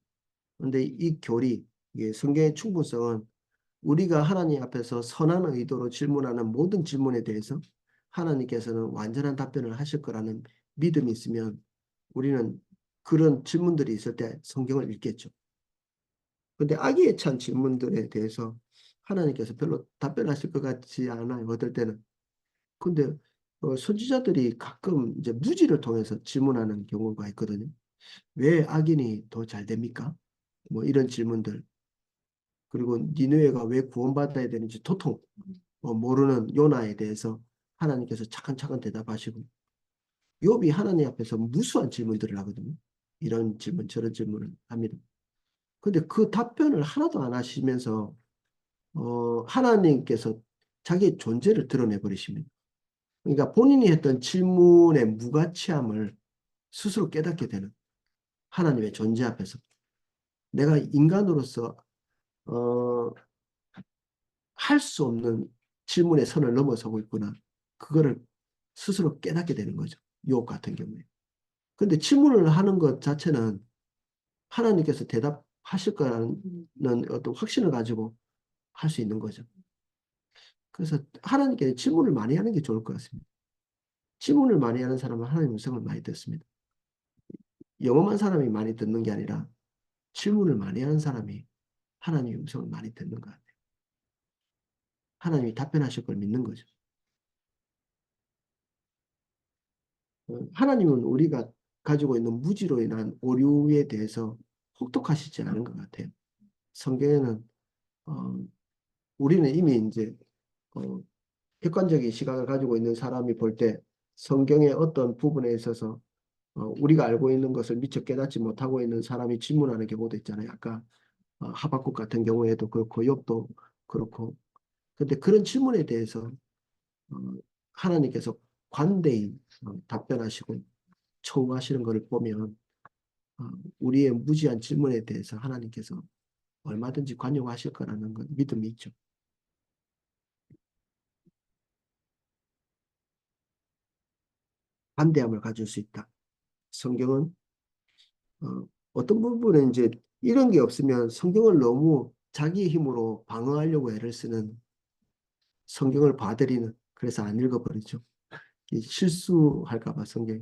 그런데 이 교리, 이 성경의 충분성은 우리가 하나님 앞에서 선한 의도로 질문하는 모든 질문에 대해서 하나님께서는 완전한 답변을 하실 거라는 믿음이 있으면 우리는 그런 질문들이 있을 때 성경을 읽겠죠. 근데 악의에 찬 질문들에 대해서 하나님께서 별로 답변하실 것 같지 않아요. 어떨 때는. 근데 선지자들이 가끔 이제 무지를 통해서 질문하는 경우가 있거든요. 왜 악인이 더 잘 됩니까? 뭐 이런 질문들. 그리고 니느웨가 왜 구원받아야 되는지 도통 모르는 요나에 대해서 하나님께서 차근차근 대답하시고 욥이 하나님 앞에서 무수한 질문들을 하거든요. 이런 질문 저런 질문을 합니다. 근데 그 답변을 하나도 안 하시면서 하나님께서 자기의 존재를 드러내 버리십니다. 그러니까 본인이 했던 질문의 무가치함을 스스로 깨닫게 되는 하나님의 존재 앞에서 내가 인간으로서 어, 할 수 없는 질문의 선을 넘어서고 있구나. 그거를 스스로 깨닫게 되는 거죠. 유혹 같은 경우에. 근데 질문을 하는 것 자체는 하나님께서 대답하실 거라는 어떤 확신을 가지고 할 수 있는 거죠. 그래서 하나님께 질문을 많이 하는 게 좋을 것 같습니다. 질문을 많이 하는 사람은 하나님의 음성을 많이 듣습니다. 영험한 사람이 많이 듣는 게 아니라 질문을 많이 하는 사람이 하나님의 음성을 많이 듣는 것 같아요. 하나님이 답변하실 걸 믿는 거죠. 하나님은 우리가 가지고 있는 무지로 인한 오류에 대해서 혹독하시지 않은 것 같아요. 성경에는 어, 우리는 이미 이제 어, 객관적인 시각을 가지고 있는 사람이 볼 때 성경의 어떤 부분에 있어서 우리가 알고 있는 것을 미처 깨닫지 못하고 있는 사람이 질문하는 경우도 있잖아요. 아까 하박국 같은 경우에도 그렇고 욥도 그렇고. 근데 그런 질문에 대해서 어, 하나님께서 관대히 답변하시고 처우하시는 것을 보면 어, 우리의 무지한 질문에 대해서 하나님께서 얼마든지 관용하실 거라는 건 믿음이 있죠. 관대함을 가질 수 있다. 성경은 어떤 부분에 이제 이런 게 없으면 성경을 너무 자기 힘으로 방어하려고 애를 쓰는 성경을 봐드리는 그래서 안 읽어버리죠. 실수할까 봐 성경이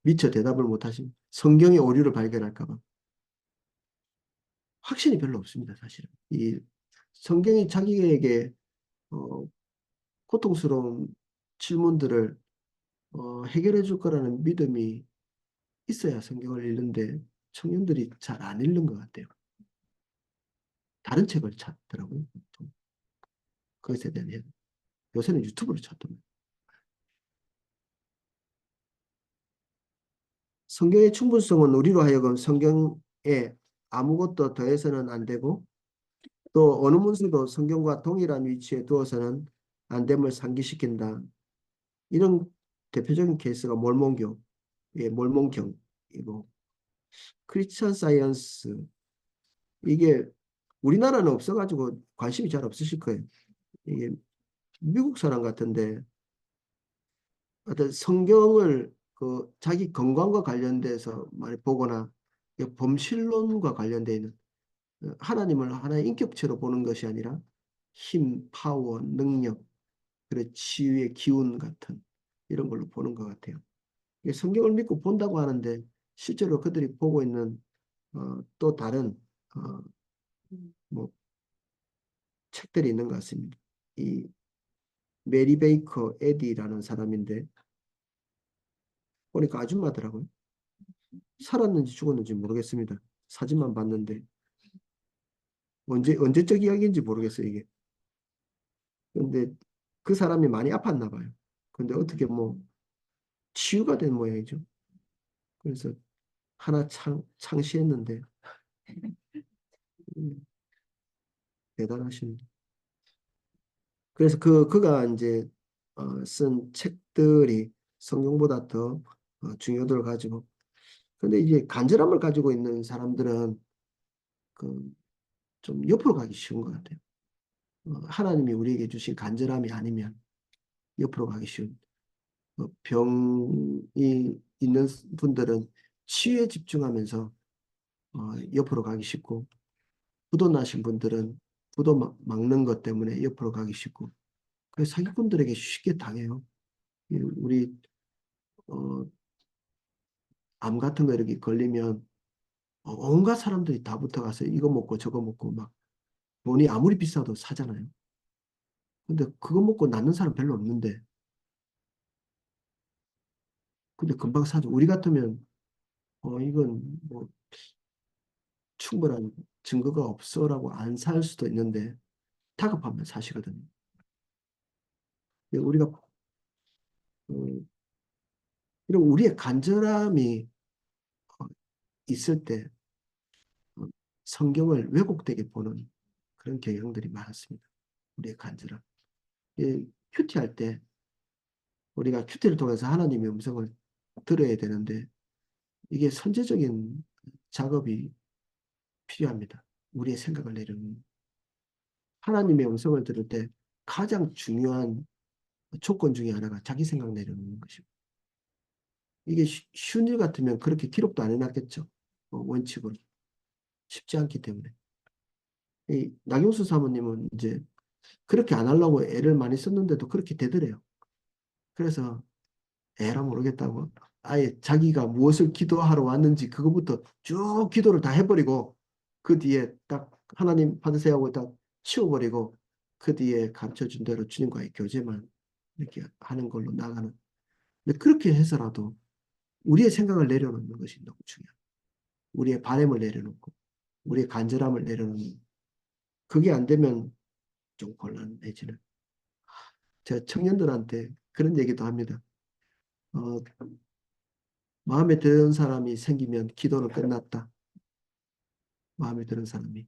미처 대답을 못하신 성경의 오류를 발견할까 봐 확신이 별로 없습니다. 사실은 이 성경이 자기에게 어, 고통스러운 질문들을 해결해 줄 거라는 믿음이 있어야 성경을 읽는데 청년들이 잘 안 읽는 것 같아요. 다른 책을 찾더라고요. 보통. 그것에 대한 요새는 유튜브를 찾더라고요. 성경의 충분성은 우리로 하여금 성경에 아무것도 더해서는 안 되고 또 어느 문서도 성경과 동일한 위치에 두어서는 안 됨을 상기시킨다. 이런 대표적인 케이스가 몰몬교, 몰몬경이고 크리스천 사이언스 이게 우리나라는 없어가지고 관심이 잘 없으실 거예요. 이게 미국 사람 같은데 어떤 성경을 그 자기 건강과 관련돼서 많이 보거나 범실론과 관련되어 있는 하나님을 하나의 인격체로 보는 것이 아니라 힘, 파워, 능력, 그리고 치유의 기운 같은 이런 걸로 보는 것 같아요. 성경을 믿고 본다고 하는데 실제로 그들이 보고 있는 또 다른 어, 뭐 책들이 있는 것 같습니다. 이 메리 베이커 에디라는 사람인데 보니까 아줌마더라고요. 살았는지 죽었는지 모르겠습니다. 사진만 봤는데 언제적 이야기인지 모르겠어요 이게. 근데 그 사람이 많이 아팠나 봐요. 근데 어떻게 뭐 치유가 된 모양이죠. 그래서 하나 창시했는데 음, 대단하십니다. 그래서 그가 이제 쓴 책들이 성경보다 더 중요도를 가지고 근데 이제 간절함을 가지고 있는 사람들은 그 좀 옆으로 가기 쉬운 것 같아요. 하나님이 우리에게 주신 간절함이 아니면 옆으로 가기 쉬운 병이 있는 분들은 치유에 집중하면서 옆으로 가기 쉽고 부도 나신 분들은 부도 막는 것 때문에 옆으로 가기 쉽고 그래서 사기꾼들에게 쉽게 당해요. 우리 어, 암 같은 거 이렇게 걸리면 온갖 사람들이 다 붙어가서 이거 먹고 저거 먹고 막 돈이 아무리 비싸도 사잖아요. 근데 그거 먹고 낫는 사람 별로 없는데 근데 금방 사죠. 우리 같으면 이건 뭐 충분한 증거가 없어라고 안 살 수도 있는데 다급하면 사시거든요. 우리가 음, 이런 우리의 간절함이 어, 있을 때 어, 성경을 왜곡되게 보는 그런 경향들이 많았습니다. 우리의 간절함. 큐티할 때 우리가 큐티를 통해서 하나님의 음성을 들어야 되는데 이게 선제적인 작업이 필요합니다. 우리의 생각을 내려놓는 하나님의 음성을 들을 때 가장 중요한 조건 중에 하나가 자기 생각 내려놓는 것입니다. 이게 쉬운 일 같으면 그렇게 기록도 안 해놨겠죠. 원칙으로. 쉽지 않기 때문에. 이 나경수 사모님은 이제 그렇게 안 하려고 애를 많이 썼는데도 그렇게 되더래요. 그래서 에라 모르겠다고 아예 자기가 무엇을 기도하러 왔는지 그거부터 쭉 기도를 다 해버리고 그 뒤에 딱 하나님 받으세요 하고 딱 치워버리고 그 뒤에 가르쳐준 대로 주님과의 교제만 이렇게 하는 걸로 나가는. 근데 그렇게 해서라도 우리의 생각을 내려놓는 것이 너무 중요해요. 우리의 바램을 내려놓고 우리의 간절함을 내려놓는 그게 안 되면 좀 곤란해지는. 제가 청년들한테 그런 얘기도 합니다. 어, 마음에 드는 사람이 생기면 기도는 끝났다. 마음에 드는 사람이.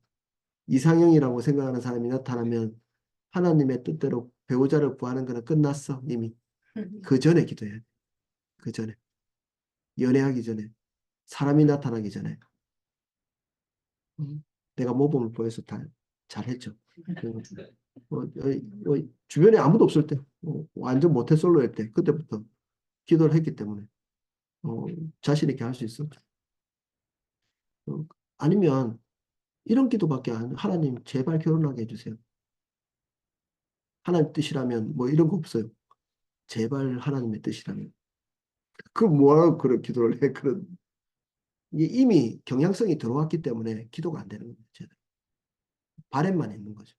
이상형이라고 생각하는 사람이 나타나면 하나님의 뜻대로 배우자를 구하는 것은 끝났어, 이미. 그 전에 기도해야 돼. 그 전에. 연애하기 전에. 사람이 나타나기 전에. 내가 모범을 보여서 다 잘했죠. 주변에 아무도 없을 때, 완전 모태솔로일 때, 그때부터 기도를 했기 때문에 어, 자신 있게 할 수 있었죠. 어, 아니면 이런 기도밖에 안, 하나님 제발 결혼하게 해주세요. 하나님 뜻이라면 뭐 이런 거 없어요. 제발 하나님의 뜻이라면. 그 뭐하러 그런 기도를 해? 그런 이게 이미 경향성이 들어왔기 때문에 기도가 안 되는 거죠. 바램만 있는 거죠.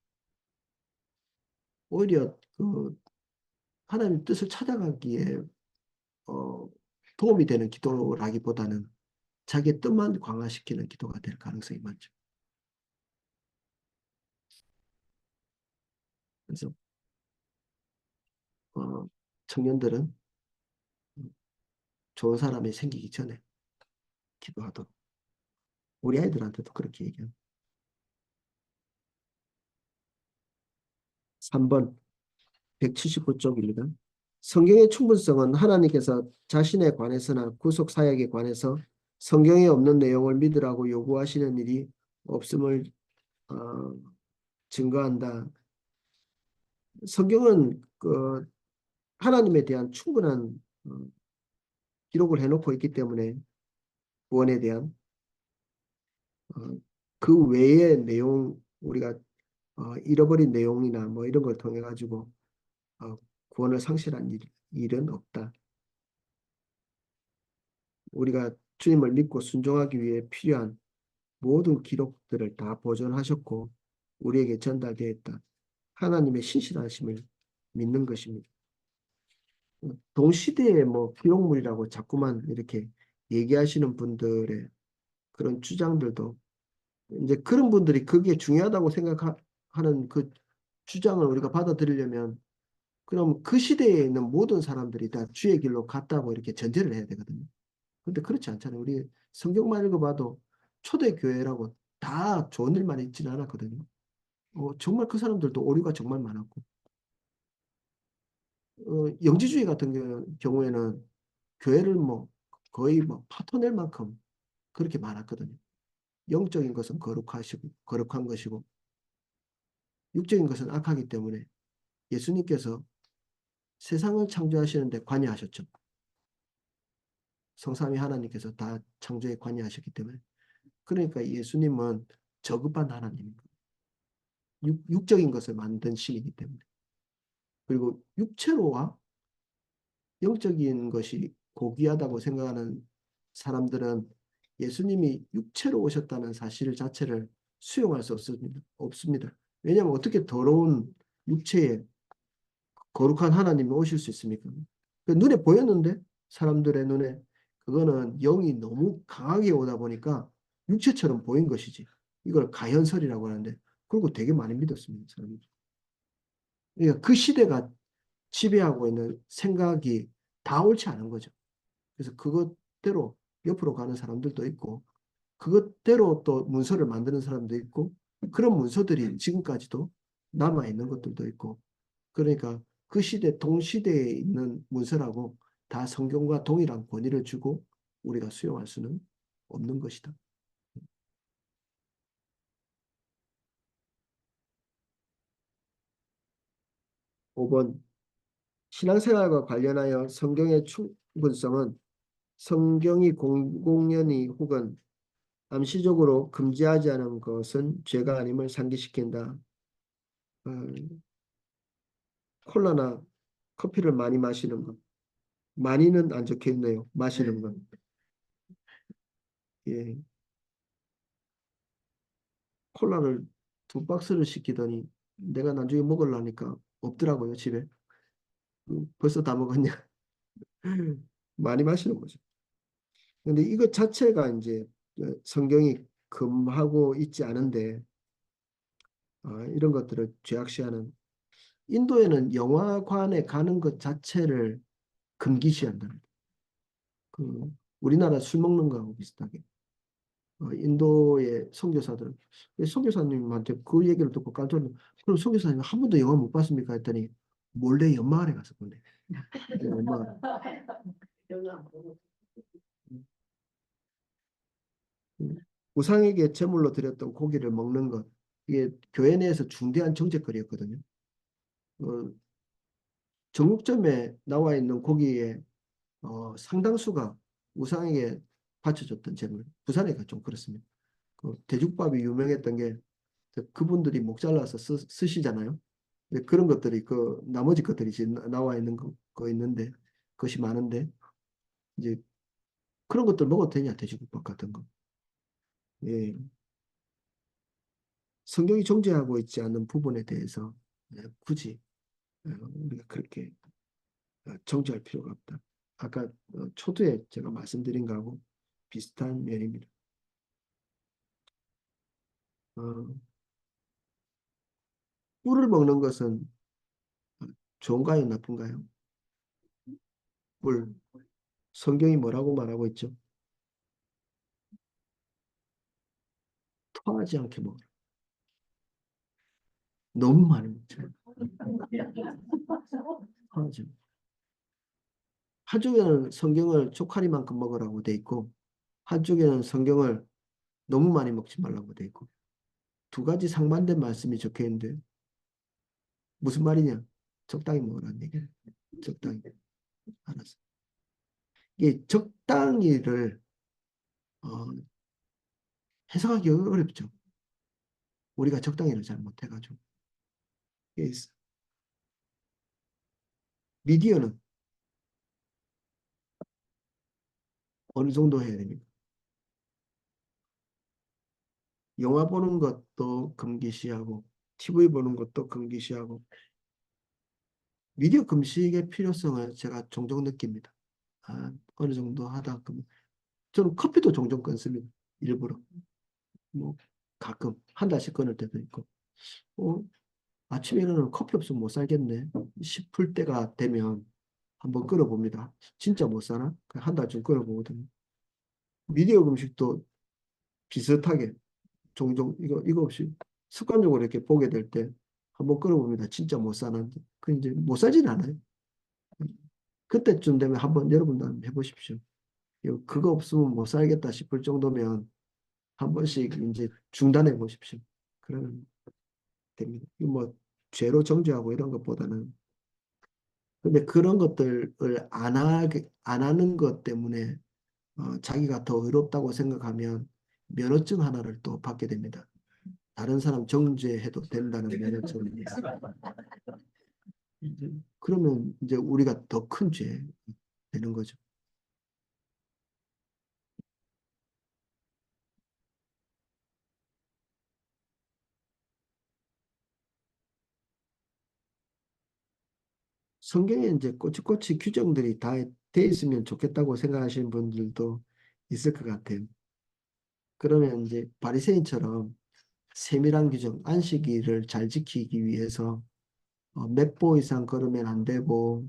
오히려 그 하나님 뜻을 찾아가기에 어, 도움이 되는 기도라기보다는 자기의 뜻만 강화시키는 기도가 될 가능성이 많죠. 그래서 청년들은 좋은 사람이 생기기 전에 기도하도록 우리 아이들한테도 그렇게 얘기합니다. 3번 179쪽입니다. 성경의 충분성은 하나님께서 자신에 관해서나 구속 사역에 관해서 성경에 없는 내용을 믿으라고 요구하시는 일이 없음을 어, 증거한다. 성경은 그 하나님에 대한 충분한 기록을 해놓고 있기 때문에 구원에 대한 어, 그 외의 내용 우리가 잃어버린 내용이나 뭐 이런 걸 통해 가지고 어, 구원을 상실한 일은 없다. 우리가 주님을 믿고 순종하기 위해 필요한 모든 기록들을 다 보존하셨고 우리에게 전달되었다. 하나님의 신실하심을 믿는 것입니다. 동시대의 뭐 기록물이라고 자꾸만 이렇게 얘기하시는 분들의 그런 주장들도 이제 그런 분들이 그게 중요하다고 생각하는 그 주장을 우리가 받아들이려면 그럼 그 시대에 있는 모든 사람들이 다 주의 길로 갔다고 이렇게 전제를 해야 되거든요. 근데 그렇지 않잖아요. 우리 성경만 읽어봐도 초대교회라고 다 좋은 일만 있지는 않았거든요. 정말 그 사람들도 오류가 정말 많았고, 영지주의 같은 경우에는 교회를 뭐 거의 뭐 파토낼 만큼 그렇게 많았거든요. 영적인 것은 거룩한 것이고, 육적인 것은 악하기 때문에 예수님께서 세상을 창조하시는데 관여하셨죠. 성삼위 하나님께서 다 창조에 관여하셨기 때문에. 그러니까 예수님은 저급한 하나님입니다. 육적인 것을 만든 신이기 때문에. 그리고 육체로와 영적인 것이 고귀하다고 생각하는 사람들은 예수님이 육체로 오셨다는 사실 자체를 수용할 수 없습니다. 왜냐하면 어떻게 더러운 육체에 거룩한 하나님이 오실 수 있습니까? 눈에 보였는데 사람들의 눈에 그거는 영이 너무 강하게 오다 보니까 육체처럼 보인 것이지. 이걸 가현설이라고 하는데 그리고 되게 많이 믿었습니다. 사람들이. 그러니까 그 시대가 지배하고 있는 생각이 다 옳지 않은 거죠. 그래서 그것대로 옆으로 가는 사람들도 있고 그것대로 또 문서를 만드는 사람도 있고 그런 문서들이 지금까지도 남아 있는 것들도 있고 그러니까 그 시대 동시대에 있는 문서라고 다 성경과 동일한 권위를 주고 우리가 수용할 수는 없는 것이다. 5번 신앙생활과 관련하여 성경의 충분성은 성경이 공공연히 혹은 암시적으로 금지하지 않은 것은 죄가 아님을 상기시킨다. 어, 콜라나 커피를 많이 마시는 것. 많이는 안 적혀 있네요. 마시는 것. 예. 콜라를 2박스를 시키더니 내가 나중에 먹으려니까 없더라고요, 집에. 벌써 다 먹었냐? 많이 마시는 거죠. 근데 이것 자체가 이제 성경이 금하고 있지 않은데 이런 것들을 죄악시하는 인도에는 영화관에 가는 것 자체를 금기시한다는 그 우리나라 술 먹는 거하고 비슷하게 인도의 선교사들은 선교사님한테 그 얘기를 듣고 깜짝 놀랐어요. 그럼 선교사님 한 번도 영화 못 봤습니까? 했더니 몰래 연마을에 가서 본대. 뭐, 우상에게 제물로 드렸던 고기를 먹는 것, 이게 교회 내에서 중대한 정죄거리였거든요. 어, 정육점에 나와 있는 고기의 상당수가 우상에게 바쳐줬던 제물. 부산에가 좀 그렇습니다. 그 돼죽밥이 유명했던 게 그분들이 목 잘라서 쓰시잖아요. 근데 그런 것들이 그 나머지 것들이 이제 나와 있는 거 있는데 그것이 많은데 이제 그런 것들 먹어도 되냐 돼지국밥 같은 거. 예. 성경이 정죄하고 있지 않는 부분에 대해서 굳이 우리가 그렇게 정죄할 필요가 없다. 아까 초두에 제가 말씀드린 거하고 비슷한 면입니다. 어, 꿀을 먹는 것은 좋은가요, 나쁜가요? 꿀. 성경이 뭐라고 말하고 있죠? 토하지 않게 먹어라. 너무 많이 먹죠. 토하지. 한쪽에는 성경을 초카리만큼 먹으라고 돼 있고 한쪽에는 성경을 너무 많이 먹지 말라고 돼 있고 두 가지 상반된 말씀이 적혀 있는데 무슨 말이냐? 적당히 먹으라는 얘기예요. 적당히. 알았어. 이 적당히를 어, 해석하기 어렵죠. 우리가 적당히를 잘 못해가지고. 미디어는 어느 정도 해야 됩니까? 영화 보는 것도 금기시하고 TV 보는 것도 금기시하고 미디어 금식의 필요성을 제가 종종 느낍니다. 어느 정도 하다 보면 저는 커피도 종종 끊습니다. 일부러. 뭐 가끔 한 달씩 끊을 때도 있고 어, 아침에 일어나면 커피 없으면 못 살겠네 싶을 때가 되면 한번 끊어봅니다. 진짜 못 사나? 한 달쯤 끊어보거든요. 미디어 음식도 비슷하게 종종 이거 없이 습관적으로 이렇게 보게 될 때 한번 끊어봅니다. 진짜 못 사는데 그 이제 못 살진 않아요. 그때쯤 되면 한번 여러분도 한번 해보십시오. 그거 없으면 못 살겠다 싶을 정도면 한 번씩 이제 중단해 보십시오. 그러면 됩니다. 이거 뭐 죄로 정죄하고 이런 것보다는 근데 그런 것들을 안 하는 것 때문에 자기가 더 의롭다고 생각하면 면허증 하나를 또 받게 됩니다. 다른 사람 정죄해도 된다는 면허증이 그러면 이제 우리가 더 큰 죄 되는 거죠. 성경에 이제 꼬치꼬치 규정들이 다 돼 있으면 좋겠다고 생각하시는 분들도 있을 것 같아요. 그러면 이제 바리새인처럼 세밀한 규정, 안식일을 잘 지키기 위해서 몇 보 이상 걸으면 안 되고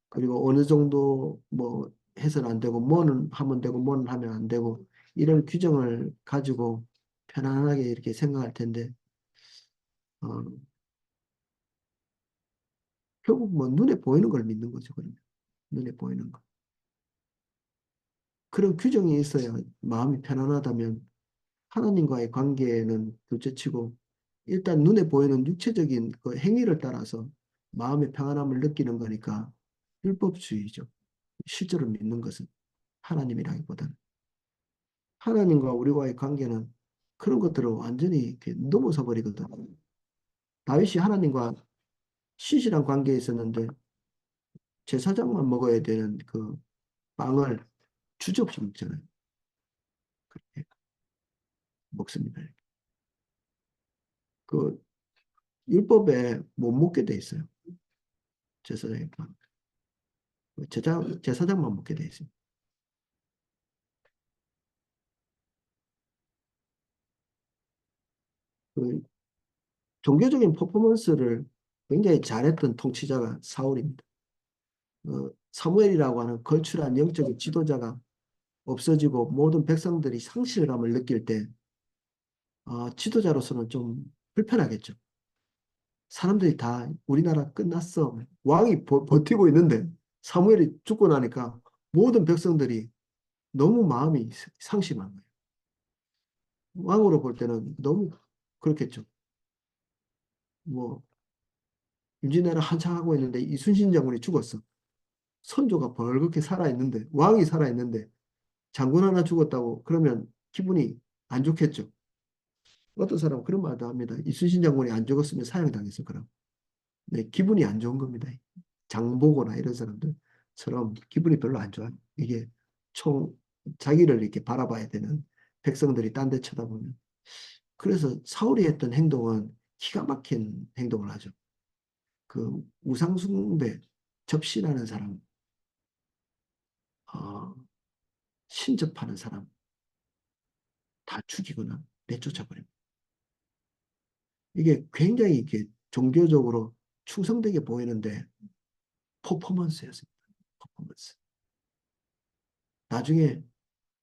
그리고 어느 정도 뭐 해서는 안 되고 뭐는 하면 되고 뭐는 하면 안 되고 이런 규정을 가지고 편안하게 이렇게 생각할 텐데 어, 결국 뭐 눈에 보이는 걸 믿는 거죠. 그러면 눈에 보이는 거. 그런 규정이 있어야 마음이 편안하다면 하나님과의 관계는 둘째치고 일단 눈에 보이는 육체적인 그 행위를 따라서 마음의 평안함을 느끼는 거니까 율법주의죠. 실제로 믿는 것은 하나님이라기보다는 하나님과 우리와의 관계는 그런 것들을 완전히 이렇게 넘어서 버리거든. 다윗이 하나님과 신실한 관계에 있었는데 제사장만 먹어야 되는 그 빵을 주저없이 먹잖아요. 그렇게 먹습니다. 그 율법에 못 먹게 돼 있어요. 제사장의 빵. 제사장만 먹게 돼 있어요. 그 종교적인 퍼포먼스를 굉장히 잘했던 통치자가 사울입니다. 사무엘이라고 하는 걸출한 영적인 지도자가 없어지고 모든 백성들이 상실감을 느낄 때 지도자로서는 좀 불편하겠죠. 사람들이 다 우리나라 끝났어. 왕이 버티고 있는데 사무엘이 죽고 나니까 모든 백성들이 너무 마음이 상심한 거예요. 왕으로 볼 때는 너무 그렇겠죠. 뭐 임진왜란 한창 하고 있는데 이순신 장군이 죽었어. 선조가 벌겋게 살아있는데 왕이 살아있는데 장군 하나 죽었다고 그러면 기분이 안 좋겠죠. 어떤 사람은 그런 말도 합니다. 이순신 장군이 안 죽었으면 사형당했을 거라고. 네, 기분이 안 좋은 겁니다. 장보거나 이런 사람들처럼 기분이 별로 안 좋아요. 이게 총 자기를 이렇게 바라봐야 되는 백성들이 딴 데 쳐다보면. 그래서 사울이 했던 행동은 기가 막힌 행동을 하죠. 그 우상숭배, 접신하는 사람, 어, 신접하는 사람 다 죽이거나 내쫓아버립니다. 이게 굉장히 이렇게 종교적으로 충성되게 보이는데 퍼포먼스였습니다. 퍼포먼스. 나중에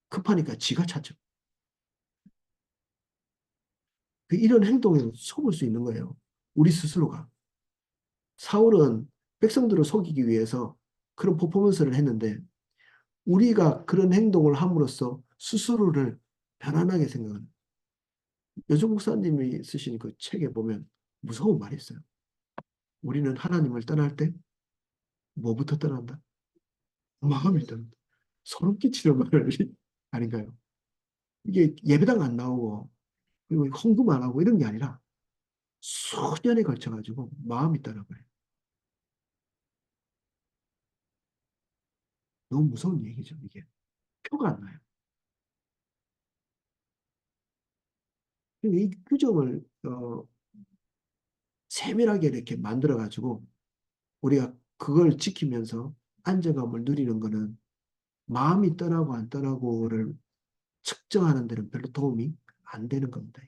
급하니까 지가 찾죠. 이런 행동에 속을 수 있는 거예요. 우리 스스로가. 사울은 백성들을 속이기 위해서 그런 퍼포먼스를 했는데 우리가 그런 행동을 함으로써 스스로를 편안하게 생각하는 여종 목사님이 쓰신 그 책에 보면 무서운 말이 있어요. 우리는 하나님을 떠날 때 뭐부터 떠난다? 마음이 떠난다. 소름 끼치는 말이 아닌가요? 이게 예배당 안 나오고 그리고 헌금 안 하고 이런 게 아니라 수년에 걸쳐가지고 마음이 떠나버려요. 너무 무서운 얘기죠, 이게. 표가 안 나요. 이 규정을 세밀하게 이렇게 만들어가지고 우리가 그걸 지키면서 안정감을 누리는 거는 마음이 떠나고 안 떠나고를 측정하는 데는 별로 도움이 안 되는 겁니다.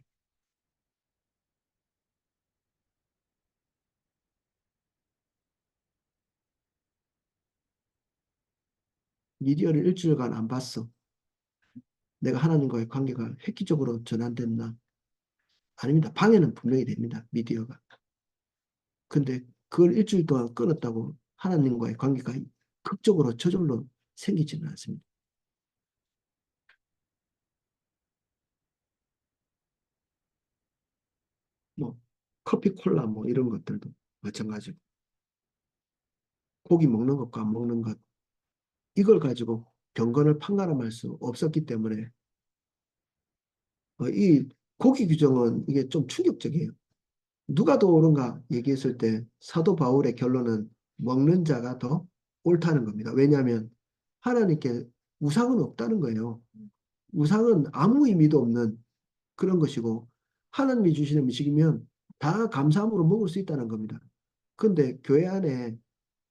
미디어를 일주일간 안 봤어. 내가 하나님과의 관계가 획기적으로 전환됐나? 아닙니다. 방해는 분명히 됩니다. 미디어가. 근데 그걸 일주일 동안 끊었다고 하나님과의 관계가 극적으로 저절로 생기지는 않습니다. 뭐 커피, 콜라 뭐 이런 것들도 마찬가지고 고기 먹는 것과 안 먹는 것 이걸 가지고 경건을 판가름할 수 없었기 때문에 이 고기 규정은 이게 좀 충격적이에요. 누가 더 옳은가 얘기했을 때 사도 바울의 결론은 먹는 자가 더 옳다는 겁니다. 왜냐하면 하나님께 우상은 없다는 거예요. 우상은 아무 의미도 없는 그런 것이고 하나님이 주시는 음식이면 다 감사함으로 먹을 수 있다는 겁니다. 그런데 교회 안에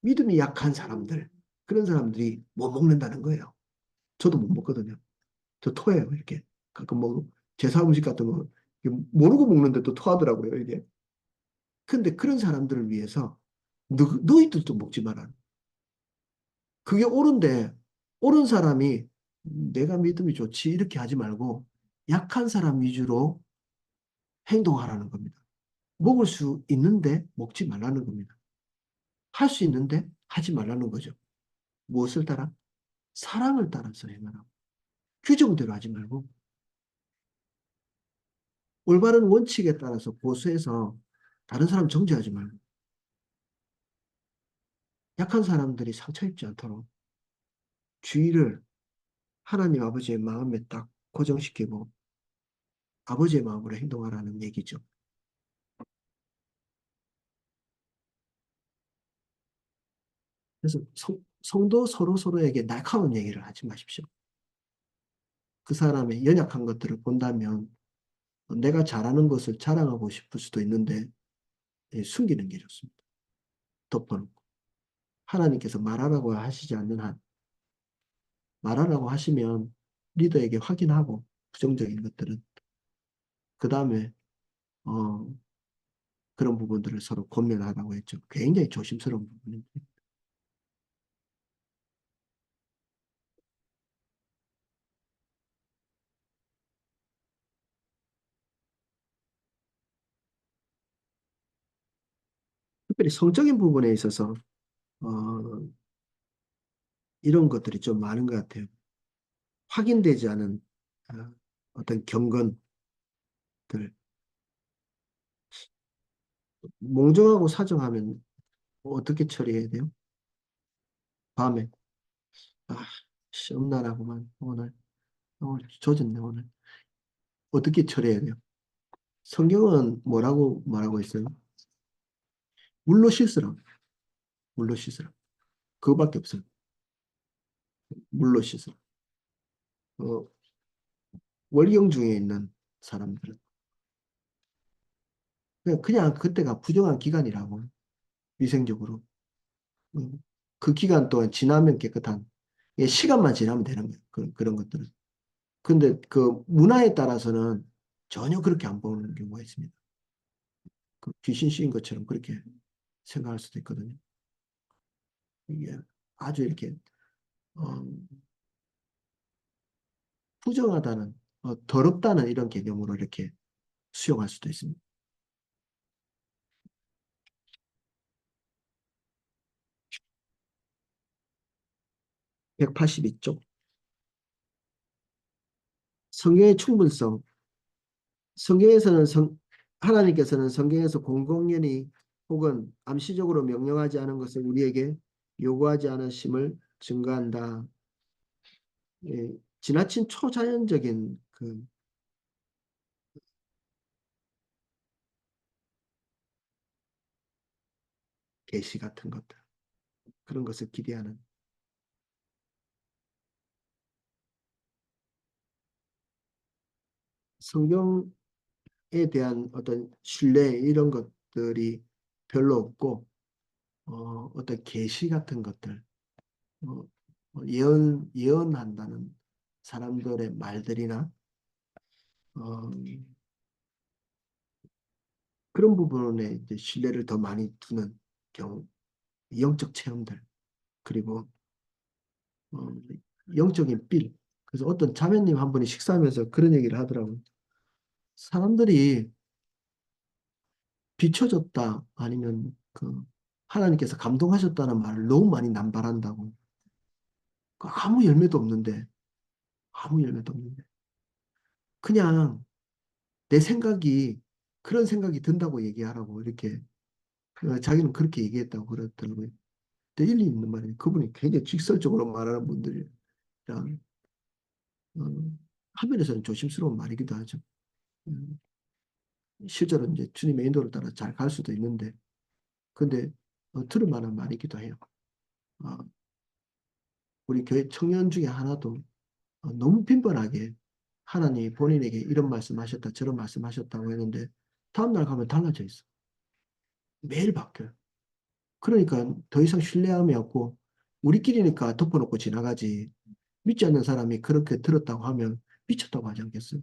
믿음이 약한 사람들 그런 사람들이 못 먹는다는 거예요. 저도 못 먹거든요. 저 토해요 이렇게. 가끔 뭐 제사 음식 같은 거 모르고 먹는데 또 토하더라고요 이게. 근데 그런 사람들을 위해서 너희들도 먹지 마라. 그게 옳은데 옳은 사람이 내가 믿음이 좋지 이렇게 하지 말고 약한 사람 위주로 행동하라는 겁니다. 먹을 수 있는데 먹지 말라는 겁니다. 할 수 있는데 하지 말라는 거죠. 무엇을 따라? 사랑을 따라서 행하라고. 규정대로 하지 말고 올바른 원칙에 따라서 보수해서 다른 사람 정죄하지 말고 약한 사람들이 상처 입지 않도록 주의를 하나님 아버지의 마음에 딱 고정시키고 아버지의 마음으로 행동하라는 얘기죠. 그래서 성도 서로 서로에게 날카로운 얘기를 하지 마십시오. 그 사람의 연약한 것들을 본다면 내가 잘하는 것을 자랑하고 싶을 수도 있는데 숨기는 게 좋습니다. 덮어놓고. 하나님께서 말하라고 하시지 않는 한 말하라고 하시면 리더에게 확인하고 부정적인 것들은 그 다음에 어, 그런 부분들을 서로 권면하라고 했죠. 굉장히 조심스러운 부분입니다. 특별히 성적인 부분에 있어서 어, 이런 것들이 좀 많은 것 같아요. 확인되지 않은 어떤 경건들, 몽정하고 사정하면 어떻게 처리해야 돼요? 밤에 시험나라고만 오늘 조졌네 오늘. 어떻게 처리해야 돼요? 성경은 뭐라고 말하고 있어요? 물로 씻으라. 물로 씻으라. 그거밖에 없어요. 물로 씻으라. 어, 월경 중에 있는 사람들은 그냥 그때가 부정한 기간이라고 위생적으로. 음, 그 기간 동안 지나면 깨끗한 시간만 지나면 되는 거예요. 그런 것들은. 근데 그 문화에 따라서는 전혀 그렇게 안 보는 경우가 있습니다. 그 귀신 씌인 것처럼 그렇게 생각할 수도 있거든요. 이게 아주 이렇게 어, 부정하다는 더럽다는 이런 개념으로 이렇게 수용할 수도 있습니다. 182쪽 성경의 충분성. 성경에서는 하나님께서는 성경에서 공공연히 혹은 암시적으로 명령하지 않은 것을 우리에게 요구하지 않으심을 증거한다. 예, 지나친 초자연적인 그 계시 같은 것들, 그런 것을 기대하는 성경에 대한 어떤 신뢰 이런 것들이 별로 없고 어떤 계시 같은 것들, 어, 예언한다는 사람들의 말들이나 어, 그런 부분에 이제 신뢰를 더 많이 두는 경우, 영적 체험들, 그리고 어, 영적인 빌. 그래서 어떤 자매님 한 분이 식사하면서 그런 얘기를 하더라고요. 사람들이 비춰졌다 아니면 그 하나님께서 감동하셨다는 말을 너무 많이 남발한다고. 그 아무 열매도 없는데, 아무 열매도 없는데. 그냥 내 생각이 그런 생각이 든다고 얘기하라고 이렇게 자기는 그렇게 얘기했다고 그러더라고요. 근데 일리 있는 말이에요. 그분이 굉장히 직설적으로 말하는 분들이라 어, 한면에서는 조심스러운 말이기도 하죠. 음, 실제로 이제 주님의 인도를 따라 잘 갈 수도 있는데, 근데 들을 만한 말이기도 해요. 어, 우리 교회 청년 중에 하나도 너무 빈번하게 하나님이 본인에게 이런 말씀하셨다, 저런 말씀하셨다고 했는데 다음날 가면 달라져 있어. 매일 바뀌어요. 그러니까 더 이상 신뢰함이 없고 우리끼리니까 덮어놓고 지나가지. 믿지 않는 사람이 그렇게 들었다고 하면 미쳤다고 하지 않겠어요?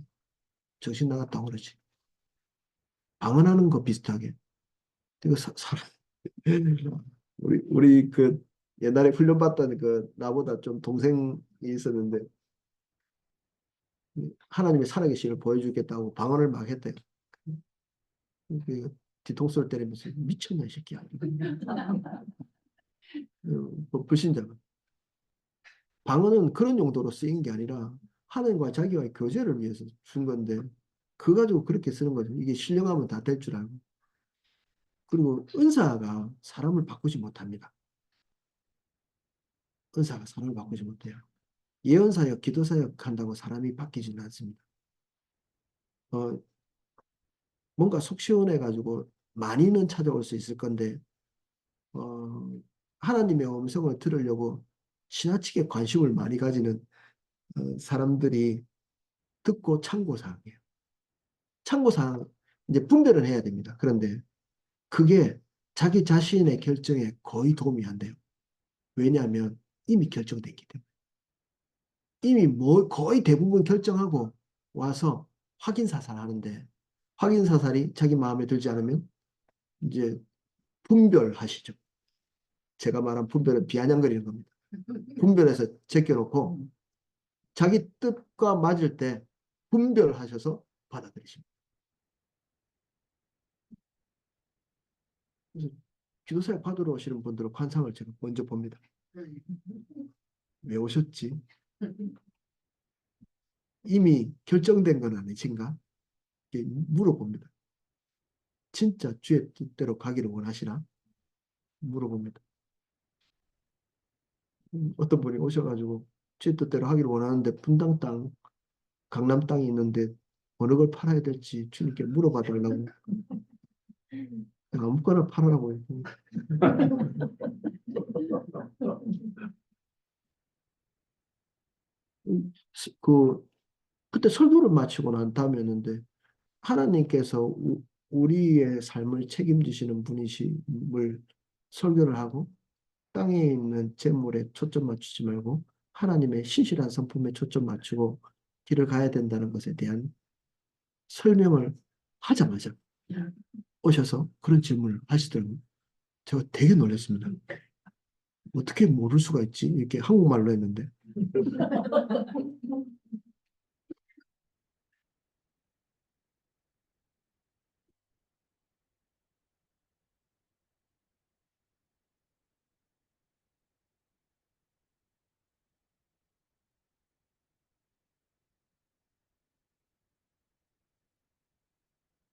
정신 나갔다고 그러지. 방언하는 거 비슷하게. 이거 사람 우리 그 옛날에 훈련받던 그 나보다 좀 동생이 있었는데 하나님의 살아계심을 보여주겠다고 방언을 막 했대요. 그 뒤통수를 때리면서 미쳤냐 이 새끼야. 불신자가. 방언은 그런 용도로 쓰인 게 아니라 하나님과 자기와의 교제를 위해서 준 건데 그거 가지고 그렇게 쓰는 거죠. 이게 신령하면 다 될 줄 알고. 그리고 은사가 사람을 바꾸지 못합니다. 은사가 사람을 바꾸지 못해요. 예언사역, 기도사역 한다고 사람이 바뀌지는 않습니다. 어, 뭔가 속 시원해가지고 많이는 찾아올 수 있을 건데 어, 하나님의 음성을 들으려고 지나치게 관심을 많이 가지는 사람들이 듣고 참고사항이에요. 참고사항 이제 분별을 해야 됩니다. 그런데 그게 자기 자신의 결정에 거의 도움이 안 돼요. 왜냐하면 이미 결정돼 있기 때문에. 이미 뭐 거의 대부분 결정하고 와서 확인 사살하는데 확인 사살이 자기 마음에 들지 않으면 이제 분별하시죠. 제가 말한 분별은 비아냥거리는 겁니다. 분별해서 제껴놓고 자기 뜻과 맞을 때 분별하셔서 받아들이십니다. 그래서 기도사역 받으러 오시는 분들은 환상을 제가 먼저 봅니다. 왜 오셨지? 이미 결정된 건 아니신가? 이렇게 물어봅니다. 진짜 주의 뜻대로 가기를 원하시나? 물어봅니다. 어떤 분이 오셔가지고 주의 뜻대로 하기를 원하는데 분당 땅, 강남 땅이 있는데 어느 걸 팔아야 될지 주님께 물어봐 달라고 아무거나 팔아라고 했고 그 그때 설교를 마치고 난 다음이었는데 하나님께서 우리의 삶을 책임지시는 분이심을 설교를 하고 땅에 있는 재물에 초점 맞추지 말고 하나님의 신실한 성품에 초점 맞추고 길을 가야 된다는 것에 대한 설명을 하자마자 오셔서 그런 질문을 하시더라고요. 제가 되게 놀랐습니다. 어떻게 모를 수가 있지? 이렇게 한국말로 했는데.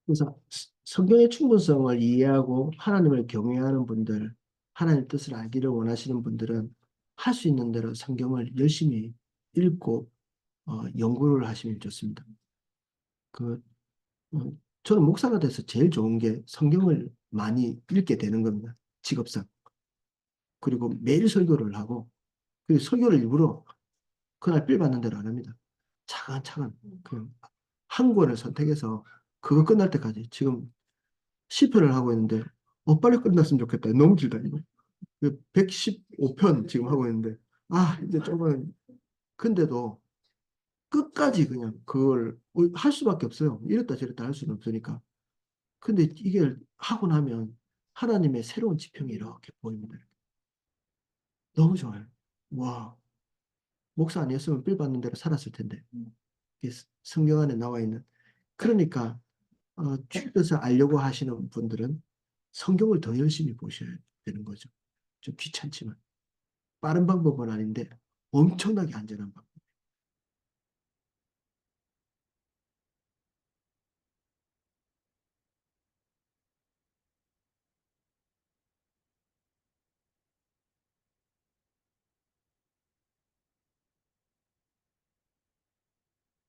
그래서 성경의 충분성을 이해하고 하나님을 경외하는 분들, 하나님의 뜻을 알기를 원하시는 분들은 할 수 있는 대로 성경을 열심히 읽고 연구를 하시면 좋습니다. 그 어, 저는 목사가 돼서 제일 좋은 게 성경을 많이 읽게 되는 겁니다. 직업상. 그리고 매일 설교를 하고 그 설교를 일부러 그날 빌 받는 대로 안 합니다. 차근차근 그한 권을 선택해서 그거 끝날 때까지 지금 시편을 하고 있는데 빨리 끝났으면 좋겠다. 너무 길다 이거. 115편 지금 하고 있는데 이제 조금 근데도 끝까지 그냥 그걸 할 수밖에 없어요. 이랬다 저랬다 할 수는 없으니까. 근데 이게 하고 나면 하나님의 새로운 지평이 이렇게 보입니다. 너무 좋아요. 와, 목사 아니었으면 빌 받는 대로 살았을 텐데. 이게 성경 안에 나와 있는. 그러니까 주께서 알려고 하시는 분들은 성경을 더 열심히 보셔야 되는 거죠. 좀 귀찮지만. 빠른 방법은 아닌데 엄청나게 안전한 방법.